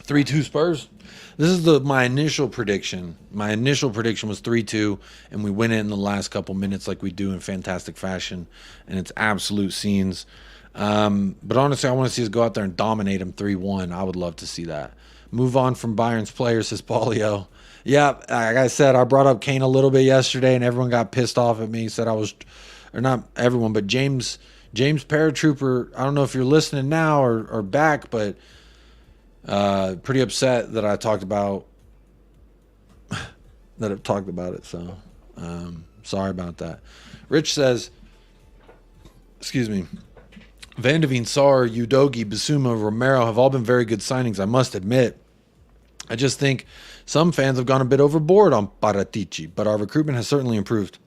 3-2 Spurs. This is my initial prediction. My initial prediction was 3-2, and we win it in the last couple minutes like we do in fantastic fashion, and it's absolute scenes. But honestly, I want to see us go out there and dominate them 3-1. I would love to see that. Move on from Bayern's players, says Paulio. Yeah, like I said, I brought up Kane a little bit yesterday, and everyone got pissed off at me. Said I was, or not everyone, but James Paratrooper. I don't know if you're listening now or back, but pretty upset that I talked about it. So sorry about that. Rich says, excuse me. Van de Veen, Sarr, Udogie, Bissouma, Romero have all been very good signings, I must admit. I just think some fans have gone a bit overboard on Paratici, but our recruitment has certainly improved.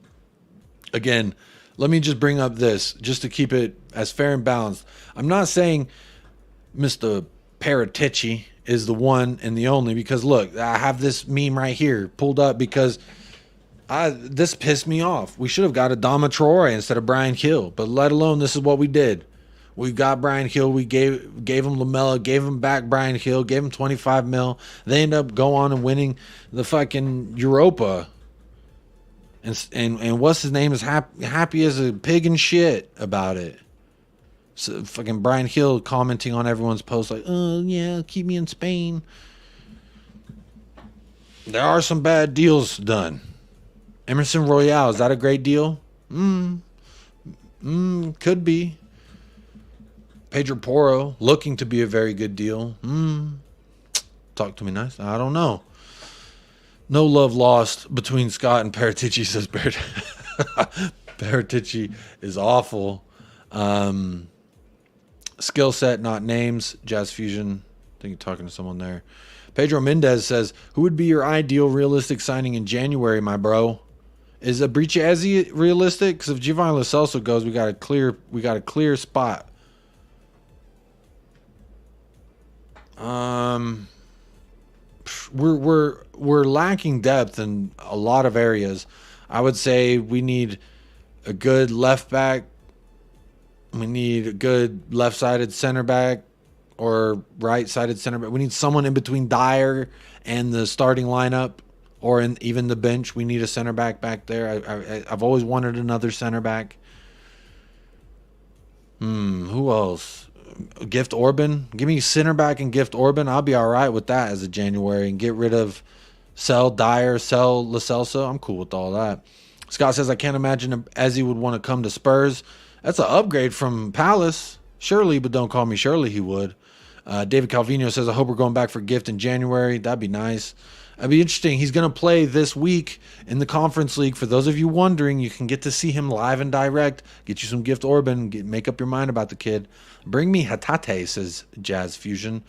Again, let me just bring up this, just to keep it as fair and balanced. I'm not saying Mr. Paratici is the one and the only, because look, I have this meme right here pulled up because this pissed me off. We should have got Adama Traore instead of Brian Hill, but let alone this is what we did. We got Brian Hill. We gave him Lamella, gave him back Brian Hill, gave him 25 mil. They end up going on and winning the fucking Europa. And what's his name is happy as a pig and shit about it. So fucking Brian Hill commenting on everyone's post like, oh yeah, keep me in Spain. There are some bad deals done. Emerson Royale, is that a great deal? Could be. Pedro Porro, looking to be a very good deal. Talk to me nice. I don't know. No love lost between Scott and Paratici, says Paratici is awful. Skill set, not names. Jazz Fusion. I think you're talking to someone there. Pedro Mendez says, who would be your ideal realistic signing in January, my bro? Is Abrici realistic? Because if Giovanni Lo Celso goes, we got a clear spot. We're lacking depth in a lot of areas. I would say we need a good left back. We need a good left-sided center back or right-sided center back. We need someone in between Dyer and the starting lineup or even the bench. We need a center back there. I've always wanted another center back. Who else? Gift Orban. Give me center back and Gift Orban. I'll be all right with that as a January, and get rid of sell Dyer, sell Lo Celso. I'm cool with all that. Scott says, I can't imagine Ezzy would want to come to Spurs. That's an upgrade from Palace. Surely, but don't call me Shirley, he would. David Calvino says, I hope we're going back for Gift in January. That'd be nice. That'd be interesting. He's going to play this week in the Conference League. For those of you wondering, you can get to see him live and direct. Get you some Gift Orban. Make up your mind about the kid. Bring me Hatate, says Jazz Fusion.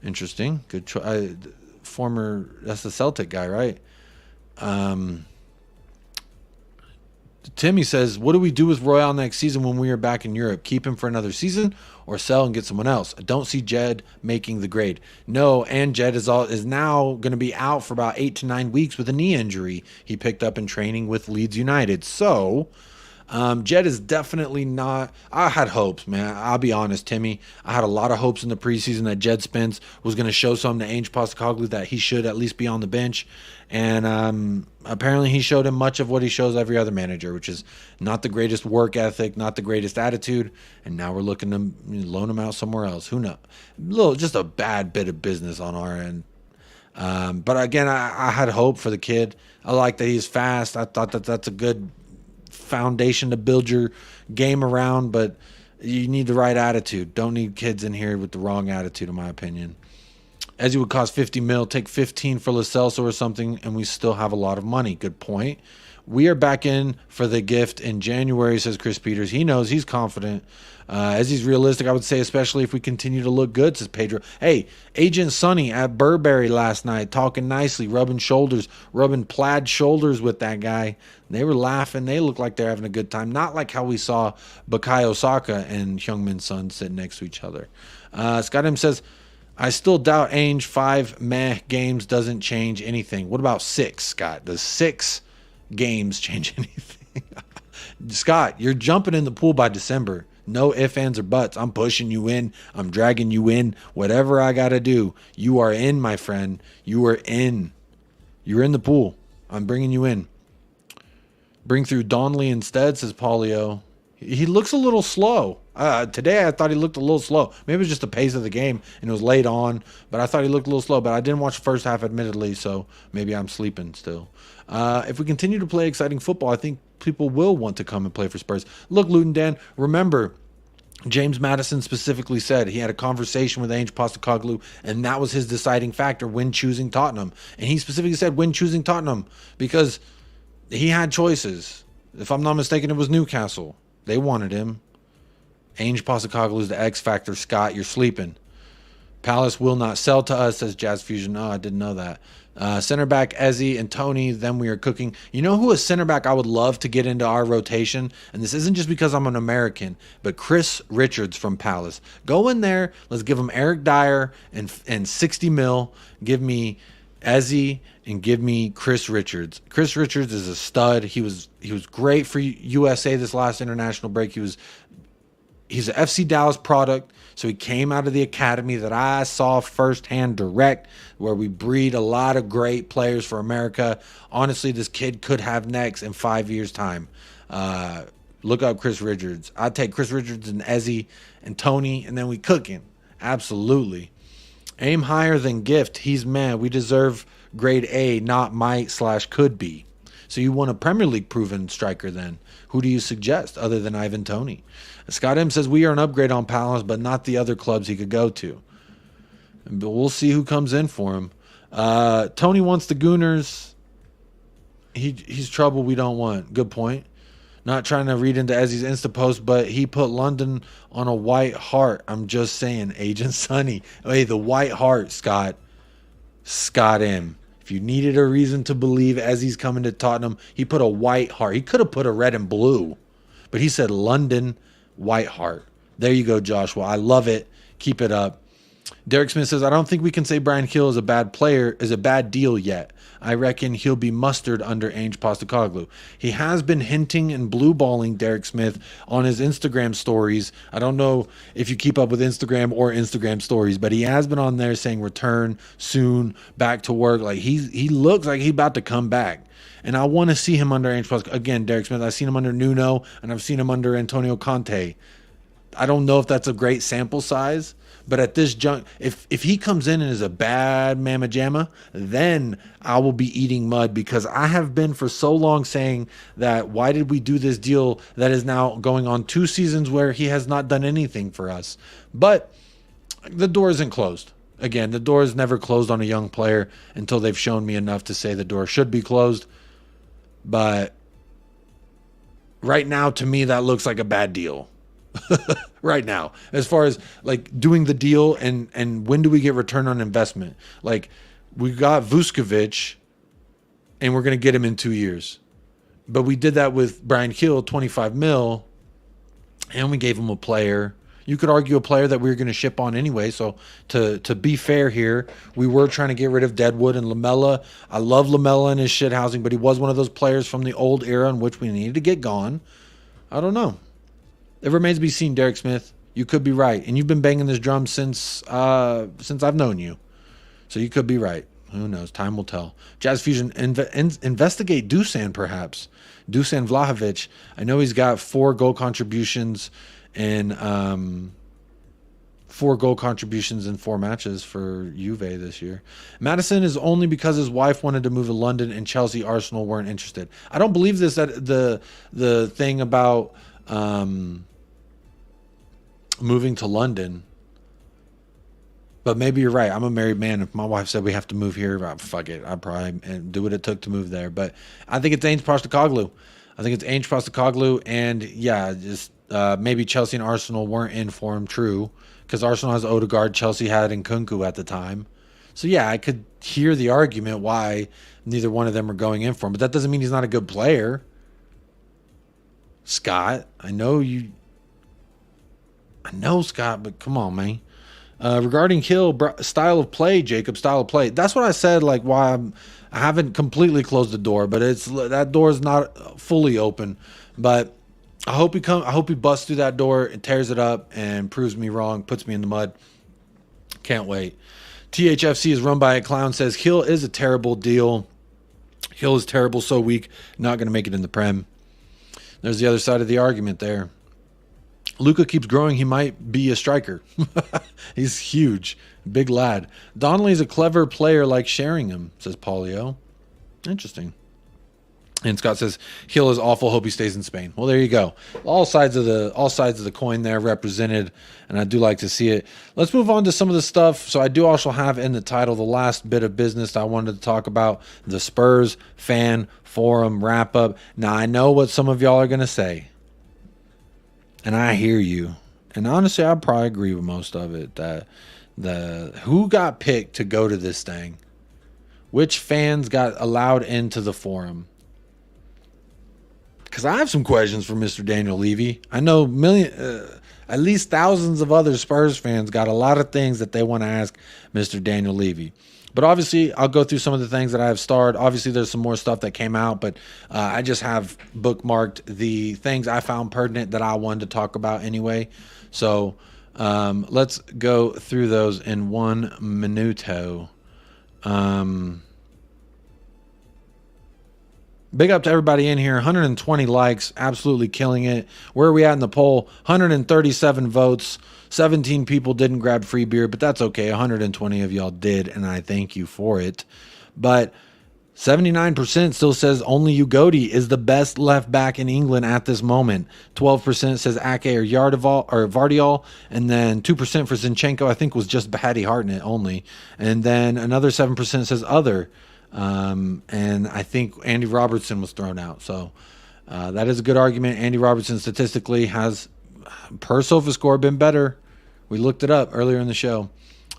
Interesting. Good choice. That's the Celtic guy, right? Timmy says, what do we do with Royale next season when we are back in Europe? Keep him for another season or sell and get someone else? I don't see Jed making the grade. No, and Jed is now going to be out for about 8 to 9 weeks with a knee injury he picked up in training with Leeds United. So Jed is definitely not. I had hopes, man. I'll be honest, Timmy. I had a lot of hopes in the preseason that Jed Spence was going to show something to Ange Postecoglou that he should at least be on the bench. And apparently he showed him much of what he shows every other manager, which is not the greatest work ethic, not the greatest attitude. And now we're looking to loan him out somewhere else. Who knows? Just a bad bit of business on our end. But again, I had hope for the kid. I like that he's fast. I thought that's a good foundation to build your game around, but you need the right attitude. Don't need kids in here with the wrong attitude, in my opinion. As you would cost 50 mil, take 15 for Lo Celso or something, and we still have a lot of money. Good point. We are back in for the Gift in January, says Chris Peters. He knows, he's confident. As he's realistic, I would say, especially if we continue to look good, says Pedro. Hey, Agent Sonny at Burberry last night, talking nicely, rubbing plaid shoulders with that guy. They were laughing. They looked like they're having a good time. Not like how we saw Bukayo Saka and Heung-min Son sitting next to each other. Scott M says, I still doubt Ainge 5 meh games doesn't change anything. What about 6, Scott? Does 6 games change anything? Scott, you're jumping in the pool by December. No ifs, ands, or buts. I'm pushing you in. I'm dragging you in. Whatever I got to do, you are in, my friend. You are in. You're in the pool. I'm bringing you in. Bring through Donley instead, says Paulio. He looks a little slow. Today I thought he looked a little slow. Maybe it was just the pace of the game and it was late on, but I thought he looked a little slow. But I didn't watch the first half, admittedly, so maybe I'm sleeping still. If we continue to play exciting football, I think people will want to come and play for Spurs. Look, Luton Dan, remember, James Madison specifically said he had a conversation with Ange Postecoglou, and that was his deciding factor when choosing Tottenham. And he specifically said when choosing Tottenham because he had choices. If I'm not mistaken, it was Newcastle. They wanted him. Ange Postecoglou is the X factor. Scott, you're sleeping. Palace will not sell to us, says Jazz Fusion. Oh, I didn't know that. Center back Ezzy and Tony, then we are cooking. You know who a center back I would love to get into our rotation? And this isn't just because I'm an American, but Chris Richards from Palace. Go in there. Let's give him Eric Dyer and 60 mil. Give me Ezzy and give me Chris Richards. Chris Richards is a stud. He was great for USA this last international break. He's an FC Dallas product. So he came out of the academy that I saw firsthand direct, where we breed a lot of great players for America. Honestly, this kid could have next in 5 years' time. Look up Chris Richards. I'd take Chris Richards and Ezzy and Tony, and then we cooking. Absolutely. Aim higher than gift. He's mad. We deserve grade A, not might/could be. So you want a Premier League proven striker then. Who do you suggest other than Ivan Toney? Scott M says we are an upgrade on Palace, but not the other clubs he could go to. But we'll see who comes in for him. Tony wants the Gooners. He's trouble we don't want. Good point. Not trying to read into Ezzy's Insta post, but he put London on a white heart. I'm just saying, Agent Sonny. Hey, the white heart, Scott. Scott M. If you needed a reason to believe Ezzy's coming to Tottenham, he put a white heart. He could have put a red and blue, but he said London white heart. There you go, Joshua. I love it. Keep it up. Derek Smith says, I don't think we can say Brian Hill is a bad player, is a bad deal yet. I reckon he'll be mustard under Ange Postecoglou. He has been hinting and blue balling Derek Smith on his Instagram stories. I don't know if you keep up with Instagram or Instagram stories, but he has been on there saying return soon, back to work. Like he looks like he's about to come back. And I want to see him under Ange Postecoglou. Again, Derek Smith, I've seen him under Nuno and I've seen him under Antonio Conte. I don't know if that's a great sample size, but at this if he comes in and is a bad mamma jamma, then I will be eating mud, because I have been for so long saying that why did we do this deal that is now going on 2 seasons where he has not done anything for us. But the door isn't closed. Again, the door is never closed on a young player until they've shown me enough to say the door should be closed. But right now, to me, that looks like a bad deal. Right now, as far as like doing the deal and when do we get return on investment? Like, we got Vuskovic and we're going to get him in 2 years, but we did that with Brian Hill, 25 mil, and we gave him a player. You could argue a player that we were going to ship on anyway. So to be fair here, we were trying to get rid of Deadwood and Lamella. I love Lamella and his shit housing, but he was one of those players from the old era in which we needed to get gone. I don't know. It remains to be seen, Derek Smith. You could be right. And you've been banging this drum since I've known you. So you could be right. Who knows? Time will tell. Jazz Fusion, investigate Dusan, perhaps. Dusan Vlahovic. I know he's got 4 goal contributions in 4 matches for Juve this year. Madison is only because his wife wanted to move to London and Chelsea, Arsenal weren't interested. I don't believe this, that the thing about moving to London, but maybe you're right. I'm a married man. If my wife said we have to move here, fuck it, I'd probably do what it took to move there. But I think it's Ange Postecoglou. And yeah, just maybe Chelsea and Arsenal weren't in for him. True, because Arsenal has Odegaard, Chelsea had Nkunku at the time. So yeah, I could hear the argument why neither one of them are going in for him, but that doesn't mean he's not a good player. Scott, I know, Scott, but come on, man. Regarding Hill, style of play, Jacob, style of play. That's what I said, like, why I haven't completely closed the door, but that door is not fully open. But I hope he busts through that door and tears it up and proves me wrong, puts me in the mud. Can't wait. THFC is run by a clown, says Hill is a terrible deal. Hill is terrible, so weak, not going to make it in the Prem. There's the other side of the argument there. Luka keeps growing. He might be a striker. He's huge. Big lad. Donnelly's a clever player like Sheringham, says Paulio. Interesting. And Scott says Hill is awful. Hope he stays in Spain. Well, there you go. All sides of the coin there represented, and I do like to see it. Let's move on to some of the stuff. So I do also have in the title the last bit of business I wanted to talk about: the Spurs fan forum wrap up. Now I know what some of y'all are gonna say, and I hear you. And honestly, I probably agree with most of it. That who got picked to go to this thing, which fans got allowed into the forum. Because I have some questions for Mr. Daniel Levy. I know at least thousands of other Spurs fans got a lot of things that they want to ask Mr. Daniel Levy. But obviously, I'll go through some of the things that I have starred. Obviously, there's some more stuff that came out, but I just have bookmarked the things I found pertinent that I wanted to talk about anyway. So let's go through those in 1 minuto. Big up to everybody in here. 120 likes. Absolutely killing it. Where are we at in the poll? 137 votes. 17 people didn't grab free beer, but that's okay. 120 of y'all did, and I thank you for it. But 79% still says only Udogie is the best left back in England at this moment. 12% says Ake or Vardiol, and then 2% for Zinchenko, I think was just Paddy Hartnett only. And then another 7% says other. And I think Andy Robertson was thrown out. So that is a good argument. Andy Robertson statistically has, per SofaScore, been better. We looked it up earlier in the show.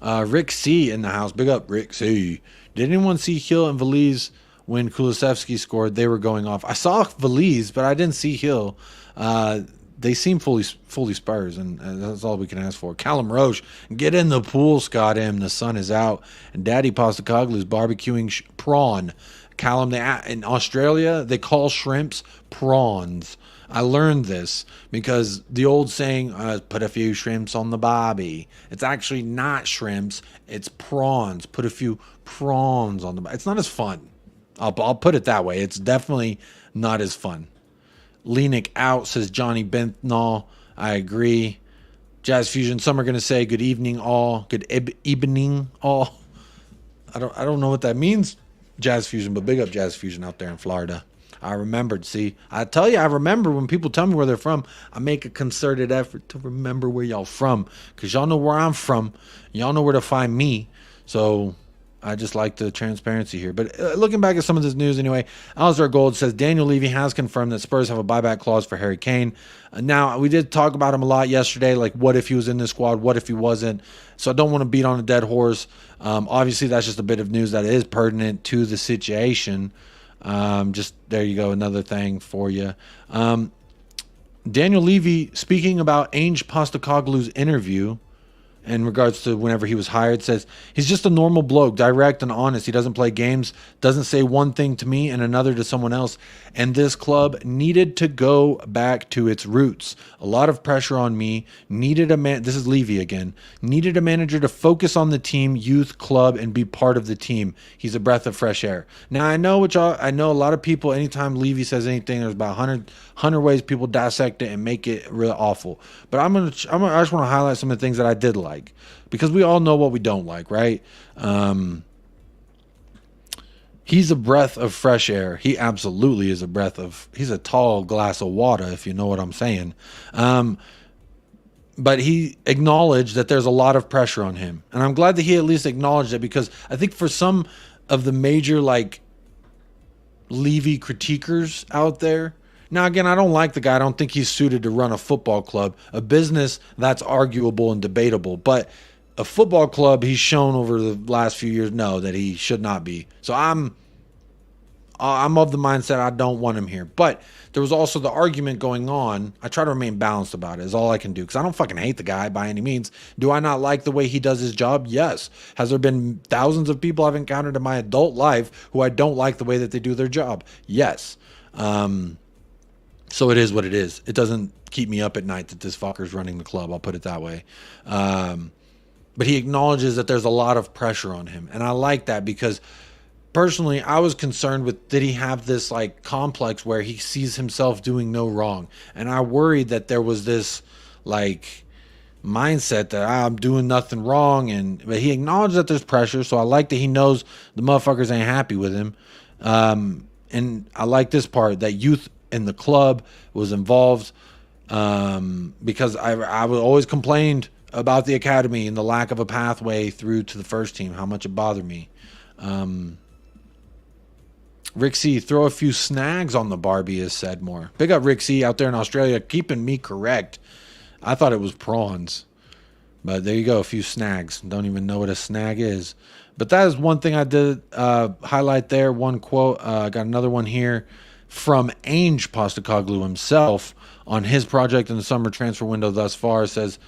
Rick C in the house. Big up, Rick C. Did anyone see Hill and Valise when Kulusevski scored? They were going off. I saw Valise, but I didn't see Hill. They seem fully Spurs, and that's all we can ask for. Callum Roche, get in the pool, Scott M. The sun is out. And Daddy Postacoglu is barbecuing prawn. Callum, in Australia, they call shrimps prawns. I learned this because the old saying, put a few shrimps on the barbie. It's actually not shrimps, it's prawns. Put a few prawns on the barbie. It's not as fun. I'll put it that way. It's definitely not as fun. Leanick out, says Johnny Benthnall. I agree. Jazz Fusion, some are going to say good evening all. Good evening all. I don't know what that means, Jazz Fusion, but big up Jazz Fusion out there in Florida. I remembered. See, I tell you, I remember when people tell me where they're from. I make a concerted effort to remember where y'all from, because y'all know where I'm from. Y'all know where to find me. So I just like the transparency here. But looking back at some of this news anyway, Alistair Gold says Daniel Levy has confirmed that Spurs have a buyback clause for Harry Kane. Now, we did talk about him a lot yesterday, like what if he was in this squad, what if he wasn't. So I don't want to beat on a dead horse. Obviously, that's just a bit of news that is pertinent to the situation. Just there you go, another thing for you. Daniel Levy, speaking about Ange Postecoglou's interview, in regards to whenever he was hired, says he's just a normal bloke, direct and honest. He doesn't play games, doesn't say one thing to me and another to someone else. And this club needed to go back to its roots. A lot of pressure on me. Needed a man. This is Levy again. Needed a manager to focus on the team, youth, club, and be part of the team. He's a breath of fresh air. Now I know I know a lot of people. Anytime Levy says anything, there's about 100 ways people dissect it and make it real awful. But I just want to highlight some of the things that I did like, because we all know what we don't like, right? He's a breath of fresh air. He absolutely is he's a tall glass of water, if you know what I'm saying. But he acknowledged that there's a lot of pressure on him. And I'm glad that he at least acknowledged it, because I think for some of the major, like, Levy critiquers out there, now, again, I don't like the guy. I don't think he's suited to run a football club. A business, that's arguable and debatable. But a football club, he's shown over the last few years, no, that he should not be. So I'm I'm of the mindset I don't want him here. But there was also the argument going on. I try to remain balanced about it is all I can do, because I don't fucking hate the guy by any means. Do I not like the way he does his job? Yes. Has there been thousands of people I've encountered in my adult life who I don't like the way that they do their job? Yes. So it is what it is. It doesn't keep me up at night that this fucker's running the club. I'll put it that way. But he acknowledges that there's a lot of pressure on him. And I like that, because personally, I was concerned with, did he have this like complex where he sees himself doing no wrong? And I worried that there was this like mindset that I'm doing nothing wrong. But he acknowledged that there's pressure. So I like that he knows the motherfuckers ain't happy with him. And I like this part, that youth in the club was involved, because I was always complained about the academy and the lack of a pathway through to the first team, how much it bothered me. Rick C, throw a few snags on the Barbie, has said more. Big up Rick C out there in Australia, keeping me correct. I thought it was prawns. But there you go, a few snags. Don't even know what a snag is. But that is one thing I did highlight there. One quote. I got another one here from Ainge Postecoglou himself on his project in the summer transfer window thus far. It says,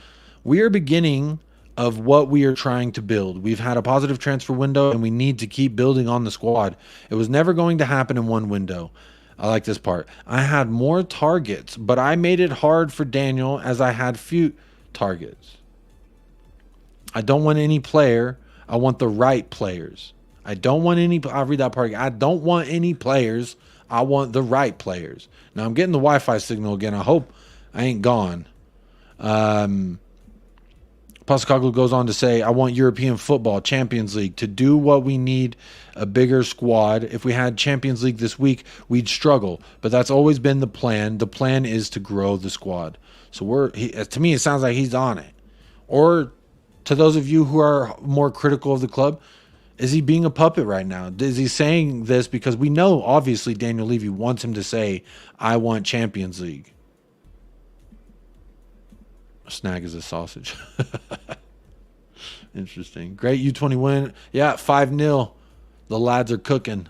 we are beginning of what we are trying to build. We've had a positive transfer window and we need to keep building on the squad. It was never going to happen in one window. I like this part. I had more targets, but I made it hard for Daniel as I had few targets. I don't want any player. I want the right players. I don't want any. I'll read that part. I don't want any players. I want the right players. Now I'm getting the Wi-Fi signal again. I hope I ain't gone. Postecoglou goes on to say, I want European football, Champions League, to do what we need, a bigger squad. If we had Champions League this week, we'd struggle. But that's always been the plan. The plan is to grow the squad. So to me, it sounds like he's on it. Or to those of you who are more critical of the club, is he being a puppet right now? Is he saying this because we know, obviously, Daniel Levy wants him to say, I want Champions League. Snag is a sausage. Interesting. Great U20 win. Yeah, 5-0. The lads are cooking.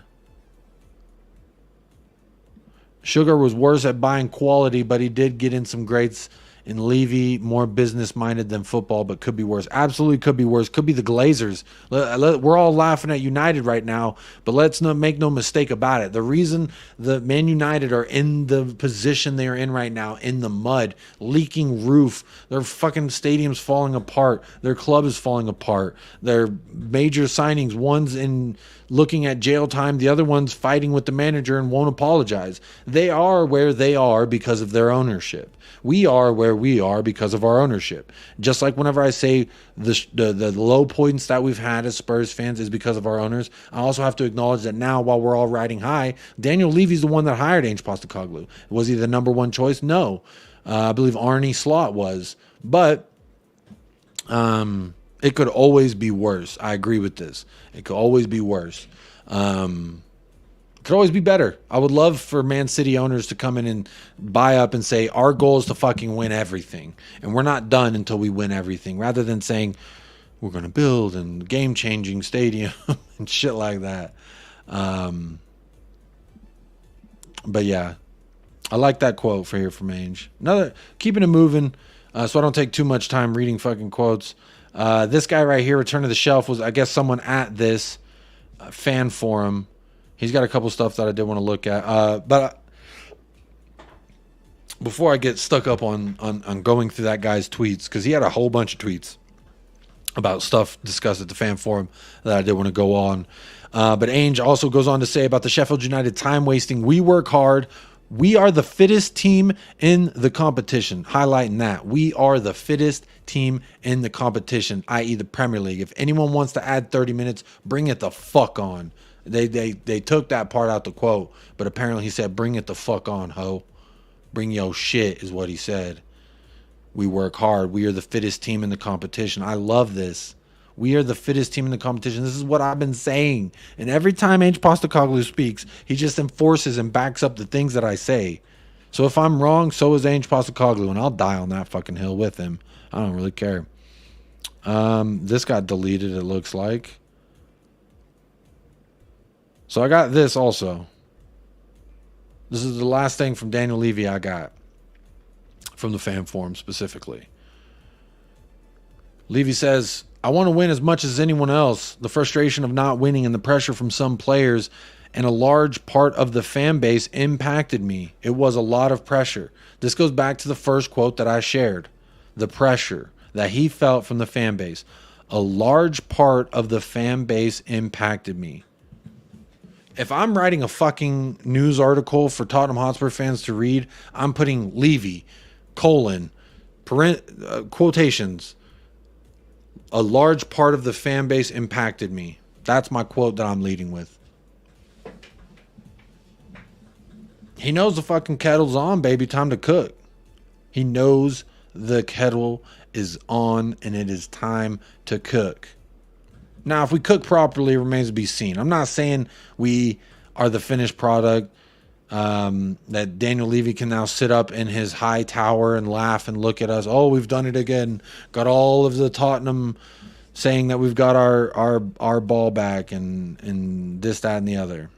Sugar was worse at buying quality, but he did get in some greats. In Levy, more business-minded than football, but could be worse. Absolutely could be worse. Could be the Glazers. We're all laughing at United right now, but let's not make no mistake about it. The reason the Man United are in the position they are in right now, in the mud, leaking roof, their fucking stadium's falling apart, their club is falling apart, their major signings, one's in looking at jail time, the other one's fighting with the manager and won't apologize. They are where they are because of their ownership. We are where we are because of our ownership. Just like whenever I say the low points that we've had as Spurs fans is because of our owners, I also have to acknowledge that now, while we're all riding high, Daniel Levy's the one that hired Ainge Postecoglou. Was he the number one choice? No. I believe Arne Slot was. But it could always be worse. I agree with this. It could always be worse. Could always be better. I would love for Man City owners to come in and buy up and say, our goal is to fucking win everything. And we're not done until we win everything. Rather than saying, we're going to build and game-changing stadium and shit like that. But yeah, I like that quote for here from Ainge. Another, keeping it moving, so I don't take too much time reading fucking quotes. This guy right here, Return to the Shelf, was, I guess, someone at this fan forum. He's got a couple stuff that I did want to look at. But before I get stuck up on going through that guy's tweets, because he had a whole bunch of tweets about stuff discussed at the fan forum that I did want to go on. But Ainge also goes on to say about the Sheffield United time wasting. We work hard. We are the fittest team in the competition. Highlighting that. We are the fittest team in the competition, i.e. the Premier League. If anyone wants to add 30 minutes, bring it the fuck on. They took that part out the quote, but apparently he said, bring it the fuck on, ho. Bring yo shit is what he said. We work hard. We are the fittest team in the competition. I love this. We are the fittest team in the competition. This is what I've been saying. And every time Ainge Postecoglou speaks, he just enforces and backs up the things that I say. So if I'm wrong, so is Ainge Postecoglou, and I'll die on that fucking hill with him. I don't really care. This got deleted, it looks like. So I got this also. This is the last thing from Daniel Levy I got from the fan forum specifically. Levy says, I want to win as much as anyone else. The frustration of not winning and the pressure from some players and a large part of the fan base impacted me. It was a lot of pressure. This goes back to the first quote that I shared. The pressure that he felt from the fan base. A large part of the fan base impacted me. If I'm writing a fucking news article for Tottenham Hotspur fans to read, I'm putting Levy, quotations. A large part of the fan base impacted me. That's my quote that I'm leading with. He knows the fucking kettle's on, baby. Time to cook. He knows the kettle is on and it is time to cook. Now, if we cook properly, it remains to be seen. I'm not saying we are the finished product, that Daniel Levy can now sit up in his high tower and laugh and look at us. Oh, we've done it again. Got all of the Tottenham saying that we've got our ball back and this, that, and the other.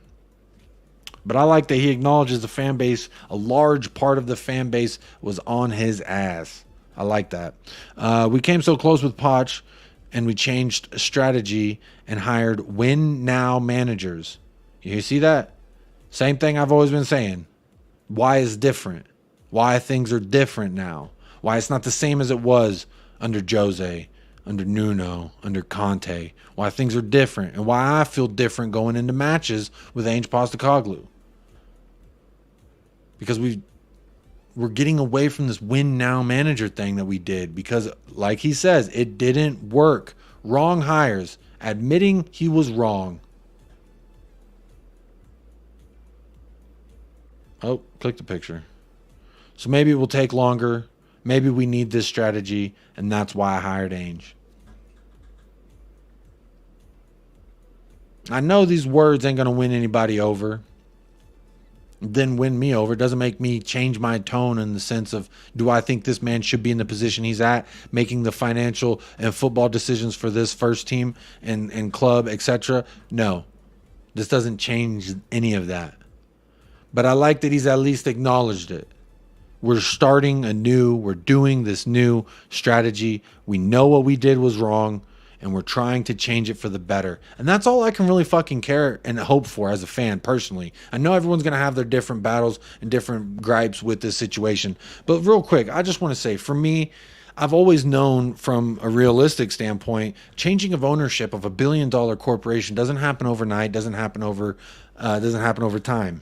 But I like that he acknowledges the fan base. A large part of the fan base was on his ass. I like that. We came so close with Poch, and we changed strategy and hired win now managers. You see that? Same thing I've always been saying. Why is different? Why things are different now? Why it's not the same as it was under Jose, under Nuno, under Conte. Why things are different and why I feel different going into matches with Ange Postecoglou. Because we're getting away from this win now manager thing that we did because, like he says, it didn't work. Wrong hires. Admitting he was wrong. Oh, click the picture. So maybe it will take longer. Maybe we need this strategy, and that's why I hired Ainge. I know these words ain't going to win anybody over. Didn't win me over. It doesn't make me change my tone in the sense of, do I think this man should be in the position he's at, making the financial and football decisions for this first team and club, etc.? No. This doesn't change any of that. But I like that he's at least acknowledged it. We're starting anew. We're doing this new strategy. We know what we did was wrong, and we're trying to change it for the better. And that's all I can really fucking care and hope for as a fan, personally. I know everyone's going to have their different battles and different gripes with this situation. But real quick, I just want to say, for me, I've always known from a realistic standpoint, changing of ownership of $1 billion corporation doesn't happen overnight, doesn't happen over time.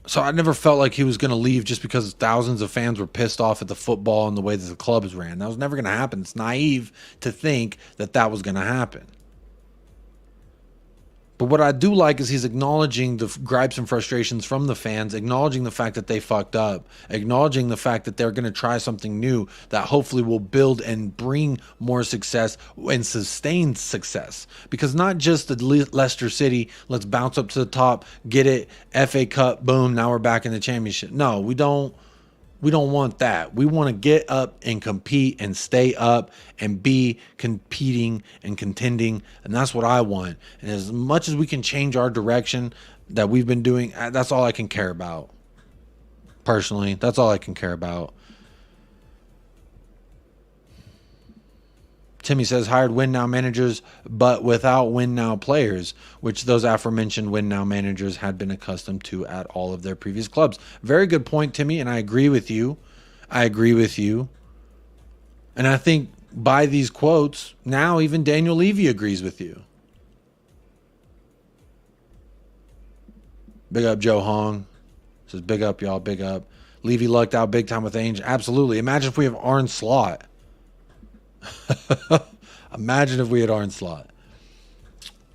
So I never felt like he was going to leave just because thousands of fans were pissed off at the football and the way that the club is ran. That was never going to happen. It's naive to think that that was going to happen. But what I do like is he's acknowledging the gripes and frustrations from the fans, acknowledging the fact that they fucked up, acknowledging the fact that they're going to try something new that hopefully will build and bring more success and sustain success. Because not just the Leicester City, let's bounce up to the top, get it, FA Cup, boom, now we're back in the championship. No, we don't want that. We want to get up and compete and stay up and be competing and contending. And that's what I want. And as much as we can change our direction that we've been doing, that's all I can care about. Personally, that's all I can care about. Timmy says hired win now managers, but without win now players, which those aforementioned win now managers had been accustomed to at all of their previous clubs. Very good point, Timmy, and I agree with you. And I think by these quotes, now even Daniel Levy agrees with you. Big up Joe Hong. Says big up, y'all, big up. Levy lucked out big time with Ainge. Absolutely. Imagine if we have Arne Slot. Imagine if we had Arne Slot.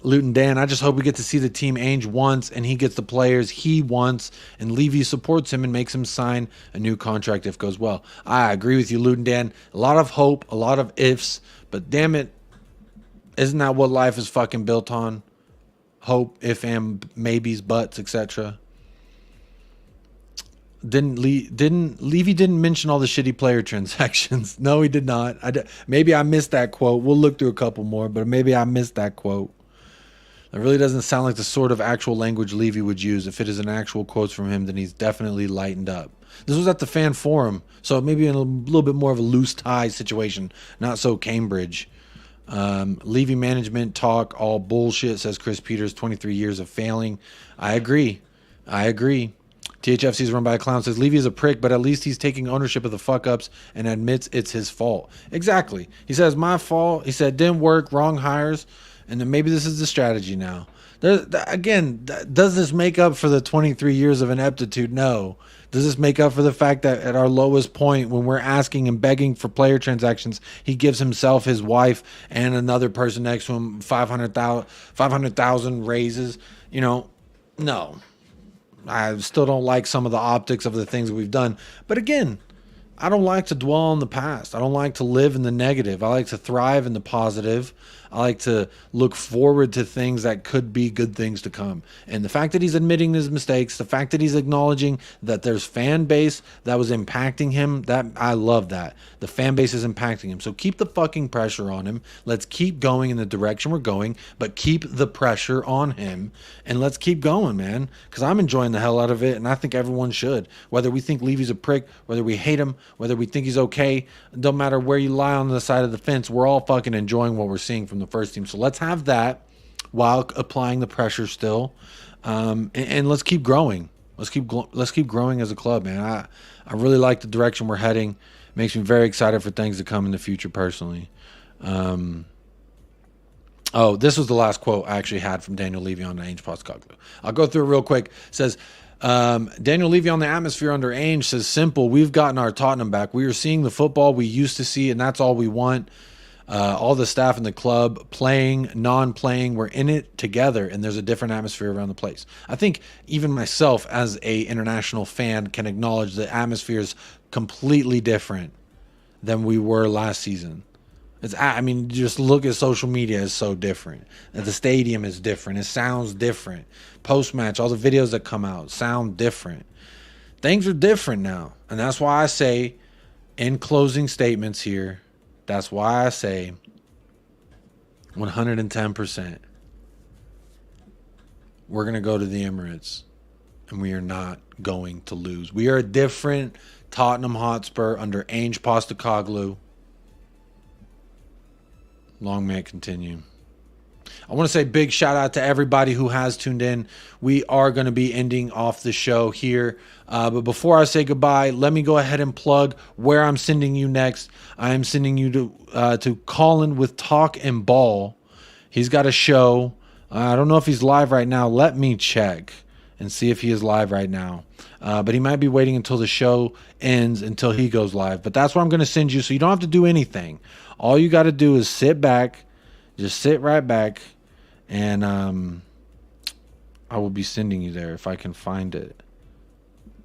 Luton Dan, I just hope we get to see the team Ainge wants and he gets the players he wants and Levy supports him and makes him sign a new contract if it goes well. I agree with you, Luton Dan. A lot of hope, a lot of ifs, but damn it, isn't that what life is fucking built on? Hope, if, and, maybes, buts, etc. Levy didn't mention all the shitty player transactions. No, he did not. Maybe I missed that quote. We'll look through a couple more, but maybe I missed that quote. It really doesn't sound like the sort of actual language Levy would use. If it is an actual quotes from him, then he's definitely lightened up. This was at the fan forum, so maybe in a little bit more of a loose tie situation, not so Cambridge. Levy management talk, all bullshit, says Chris Peters, 23 years of failing. I agree. THFC is run by a clown, says Levy is a prick, but at least he's taking ownership of the fuck-ups and admits it's his fault. Exactly. He says, my fault. He said, didn't work, wrong hires, and then maybe this is the strategy now. Again, does this make up for the 23 years of ineptitude? No. Does this make up for the fact that at our lowest point, when we're asking and begging for player transactions, he gives himself, his wife, and another person next to him 500,000 raises? You know, no. I still don't like some of the optics of the things we've done. But again, I don't like to dwell on the past. I don't like to live in the negative. I like to thrive in the positive. I like to look forward to things that could be good things to come. And the fact that he's admitting his mistakes, the fact that he's acknowledging that there's fan base that was impacting him, that I love that. The fan base is impacting him. So keep the fucking pressure on him. Let's keep going in the direction we're going, but keep the pressure on him. And let's keep going, man. Because I'm enjoying the hell out of it, and I think everyone should. Whether we think Levy's a prick, whether we hate him, whether we think he's okay, don't matter where you lie on the side of the fence, we're all fucking enjoying what we're seeing from the first team. So let's have that while applying the pressure still, and let's keep growing. Let's keep growing as a club, man. I really like the direction we're heading. It makes me very excited for things to come in the future personally. Oh, this was the last quote I actually had from Daniel Levy on the Ainge Postecoglou. I'll go through it real quick. It says, Daniel Levy on the atmosphere under Ainge says, simple, we've gotten our Tottenham back. We are seeing the football we used to see, and that's all we want. All the staff in the club, playing, non-playing, we're in it together, and there's a different atmosphere around the place. I think even myself as a international fan can acknowledge the atmosphere is completely different than we were last season. I mean, just look at social media, is so different. The stadium is different. It sounds different. Post-match, all the videos that come out sound different. Things are different now, and that's why I say in closing statements here, that's why I say 110%. We're going to go to the Emirates, and we are not going to lose. We are a different Tottenham Hotspur under Ainge Postecoglou. Long may it continue. I want to say big shout out to everybody who has tuned in. We are going to be ending off the show here. But before I say goodbye, let me go ahead and plug where I'm sending you next. I am sending you to Colin with Talk and Ball. He's got a show. I don't know if he's live right now. Let me check and see if he is live right now. But he might be waiting until the show ends until he goes live. But that's where I'm going to send you, so you don't have to do anything. All you got to do is sit back. Just sit right back, and I will be sending you there if I can find it.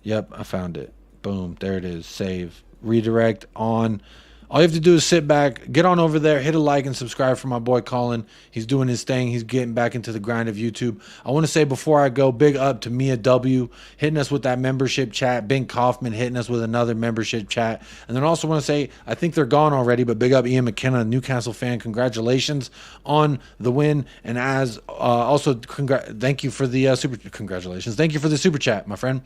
Yep, I found it. Boom, there it is. Save. Redirect on. All you have to do is sit back, get on over there, hit a like and subscribe for my boy Colin. He's doing his thing. He's getting back into the grind of YouTube. I want to say before I go, big up to Mia W. hitting us with that membership chat. Ben Kaufman hitting us with another membership chat. And then also want to say, I think they're gone already, but big up Ian McKenna, Newcastle fan. Congratulations on the win. And as also, thank you for the congratulations. Thank you for the super chat, my friend.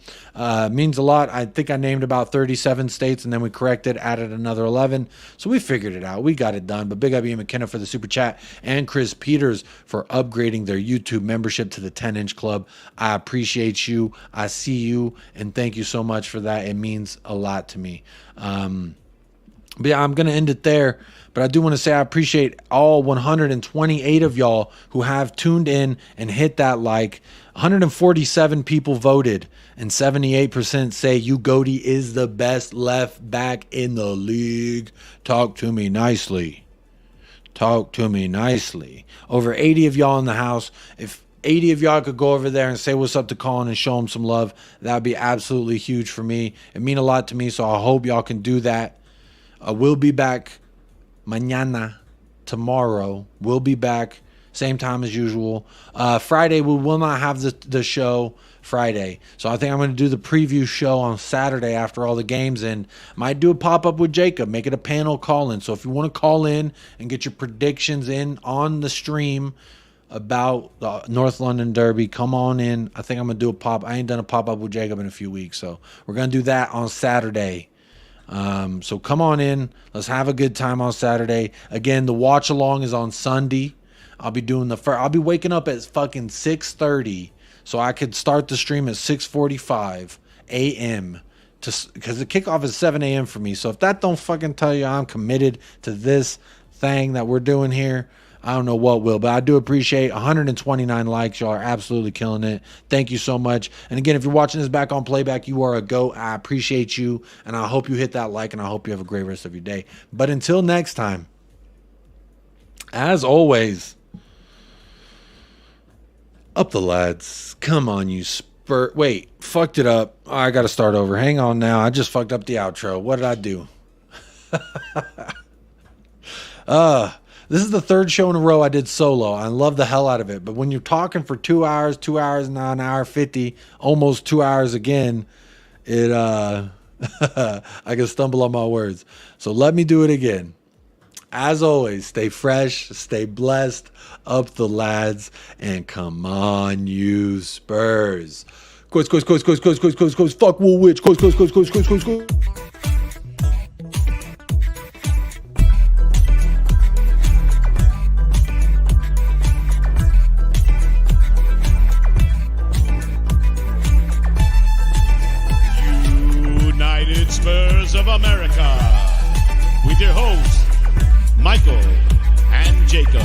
Means a lot. I think I named about 37 states, and then we corrected, added another 11. So we figured it out. We got it done. But big up Ian McKenna for the super chat, and Chris Peters for upgrading their YouTube membership to the 10-inch club. I appreciate you. I see you, and thank you so much for that. It means a lot to me. But yeah, I'm going to end it there. But I do want to say I appreciate all 128 of y'all who have tuned in and hit that like. 147 people voted, and 78% say U-GOATIEEEE is the best left back in the league. Talk to me nicely. Talk to me nicely. Over 80 of y'all in the house. If 80 of y'all could go over there and say what's up to Colin and show him some love, that would be absolutely huge for me. It mean a lot to me, so I hope y'all can do that. We'll be back mañana, tomorrow. We'll be back same time as usual. Friday, we will not have the show Friday. So I think I'm going to do the preview show on Saturday after all the games, and might do a pop-up with Jacob, make it a panel call-in. So if you want to call in and get your predictions in on the stream, about the North London Derby, come on in. I think I'm going to do a pop. I ain't done a pop-up with Jacob in a few weeks, so we're going to do that on Saturday. So come on in. Let's have a good time on Saturday. Again, the watch along is on Sunday. I'll be doing I'll be waking up at fucking 6:30 so I could start the stream at 6:45 a.m. because the kickoff is 7 a.m. for me. So if that don't fucking tell you I'm committed to this thing that we're doing here, I don't know what will. But I do appreciate 129 likes. Y'all are absolutely killing it. Thank you so much. And again, if you're watching this back on playback, you are a GOAT. I appreciate you, and I hope you hit that like, and I hope you have a great rest of your day. But until next time, as always, up the lads. Come on, you Spurs. Wait, fucked it up. Oh, I got to start over. Hang on now. I just fucked up the outro. What did I do? This is the third show in a row I did solo. I love the hell out of it. But when you're talking for 2 hours, 2 hours now, an hour 50, almost 2 hours again, it I can stumble on my words. So let me do it again. As always, stay fresh, stay blessed, up the lads, and come on, you Spurs. Coach, fuck Woolwich. Coach. United Spurs of America, with your hosts, Michael and Jacob.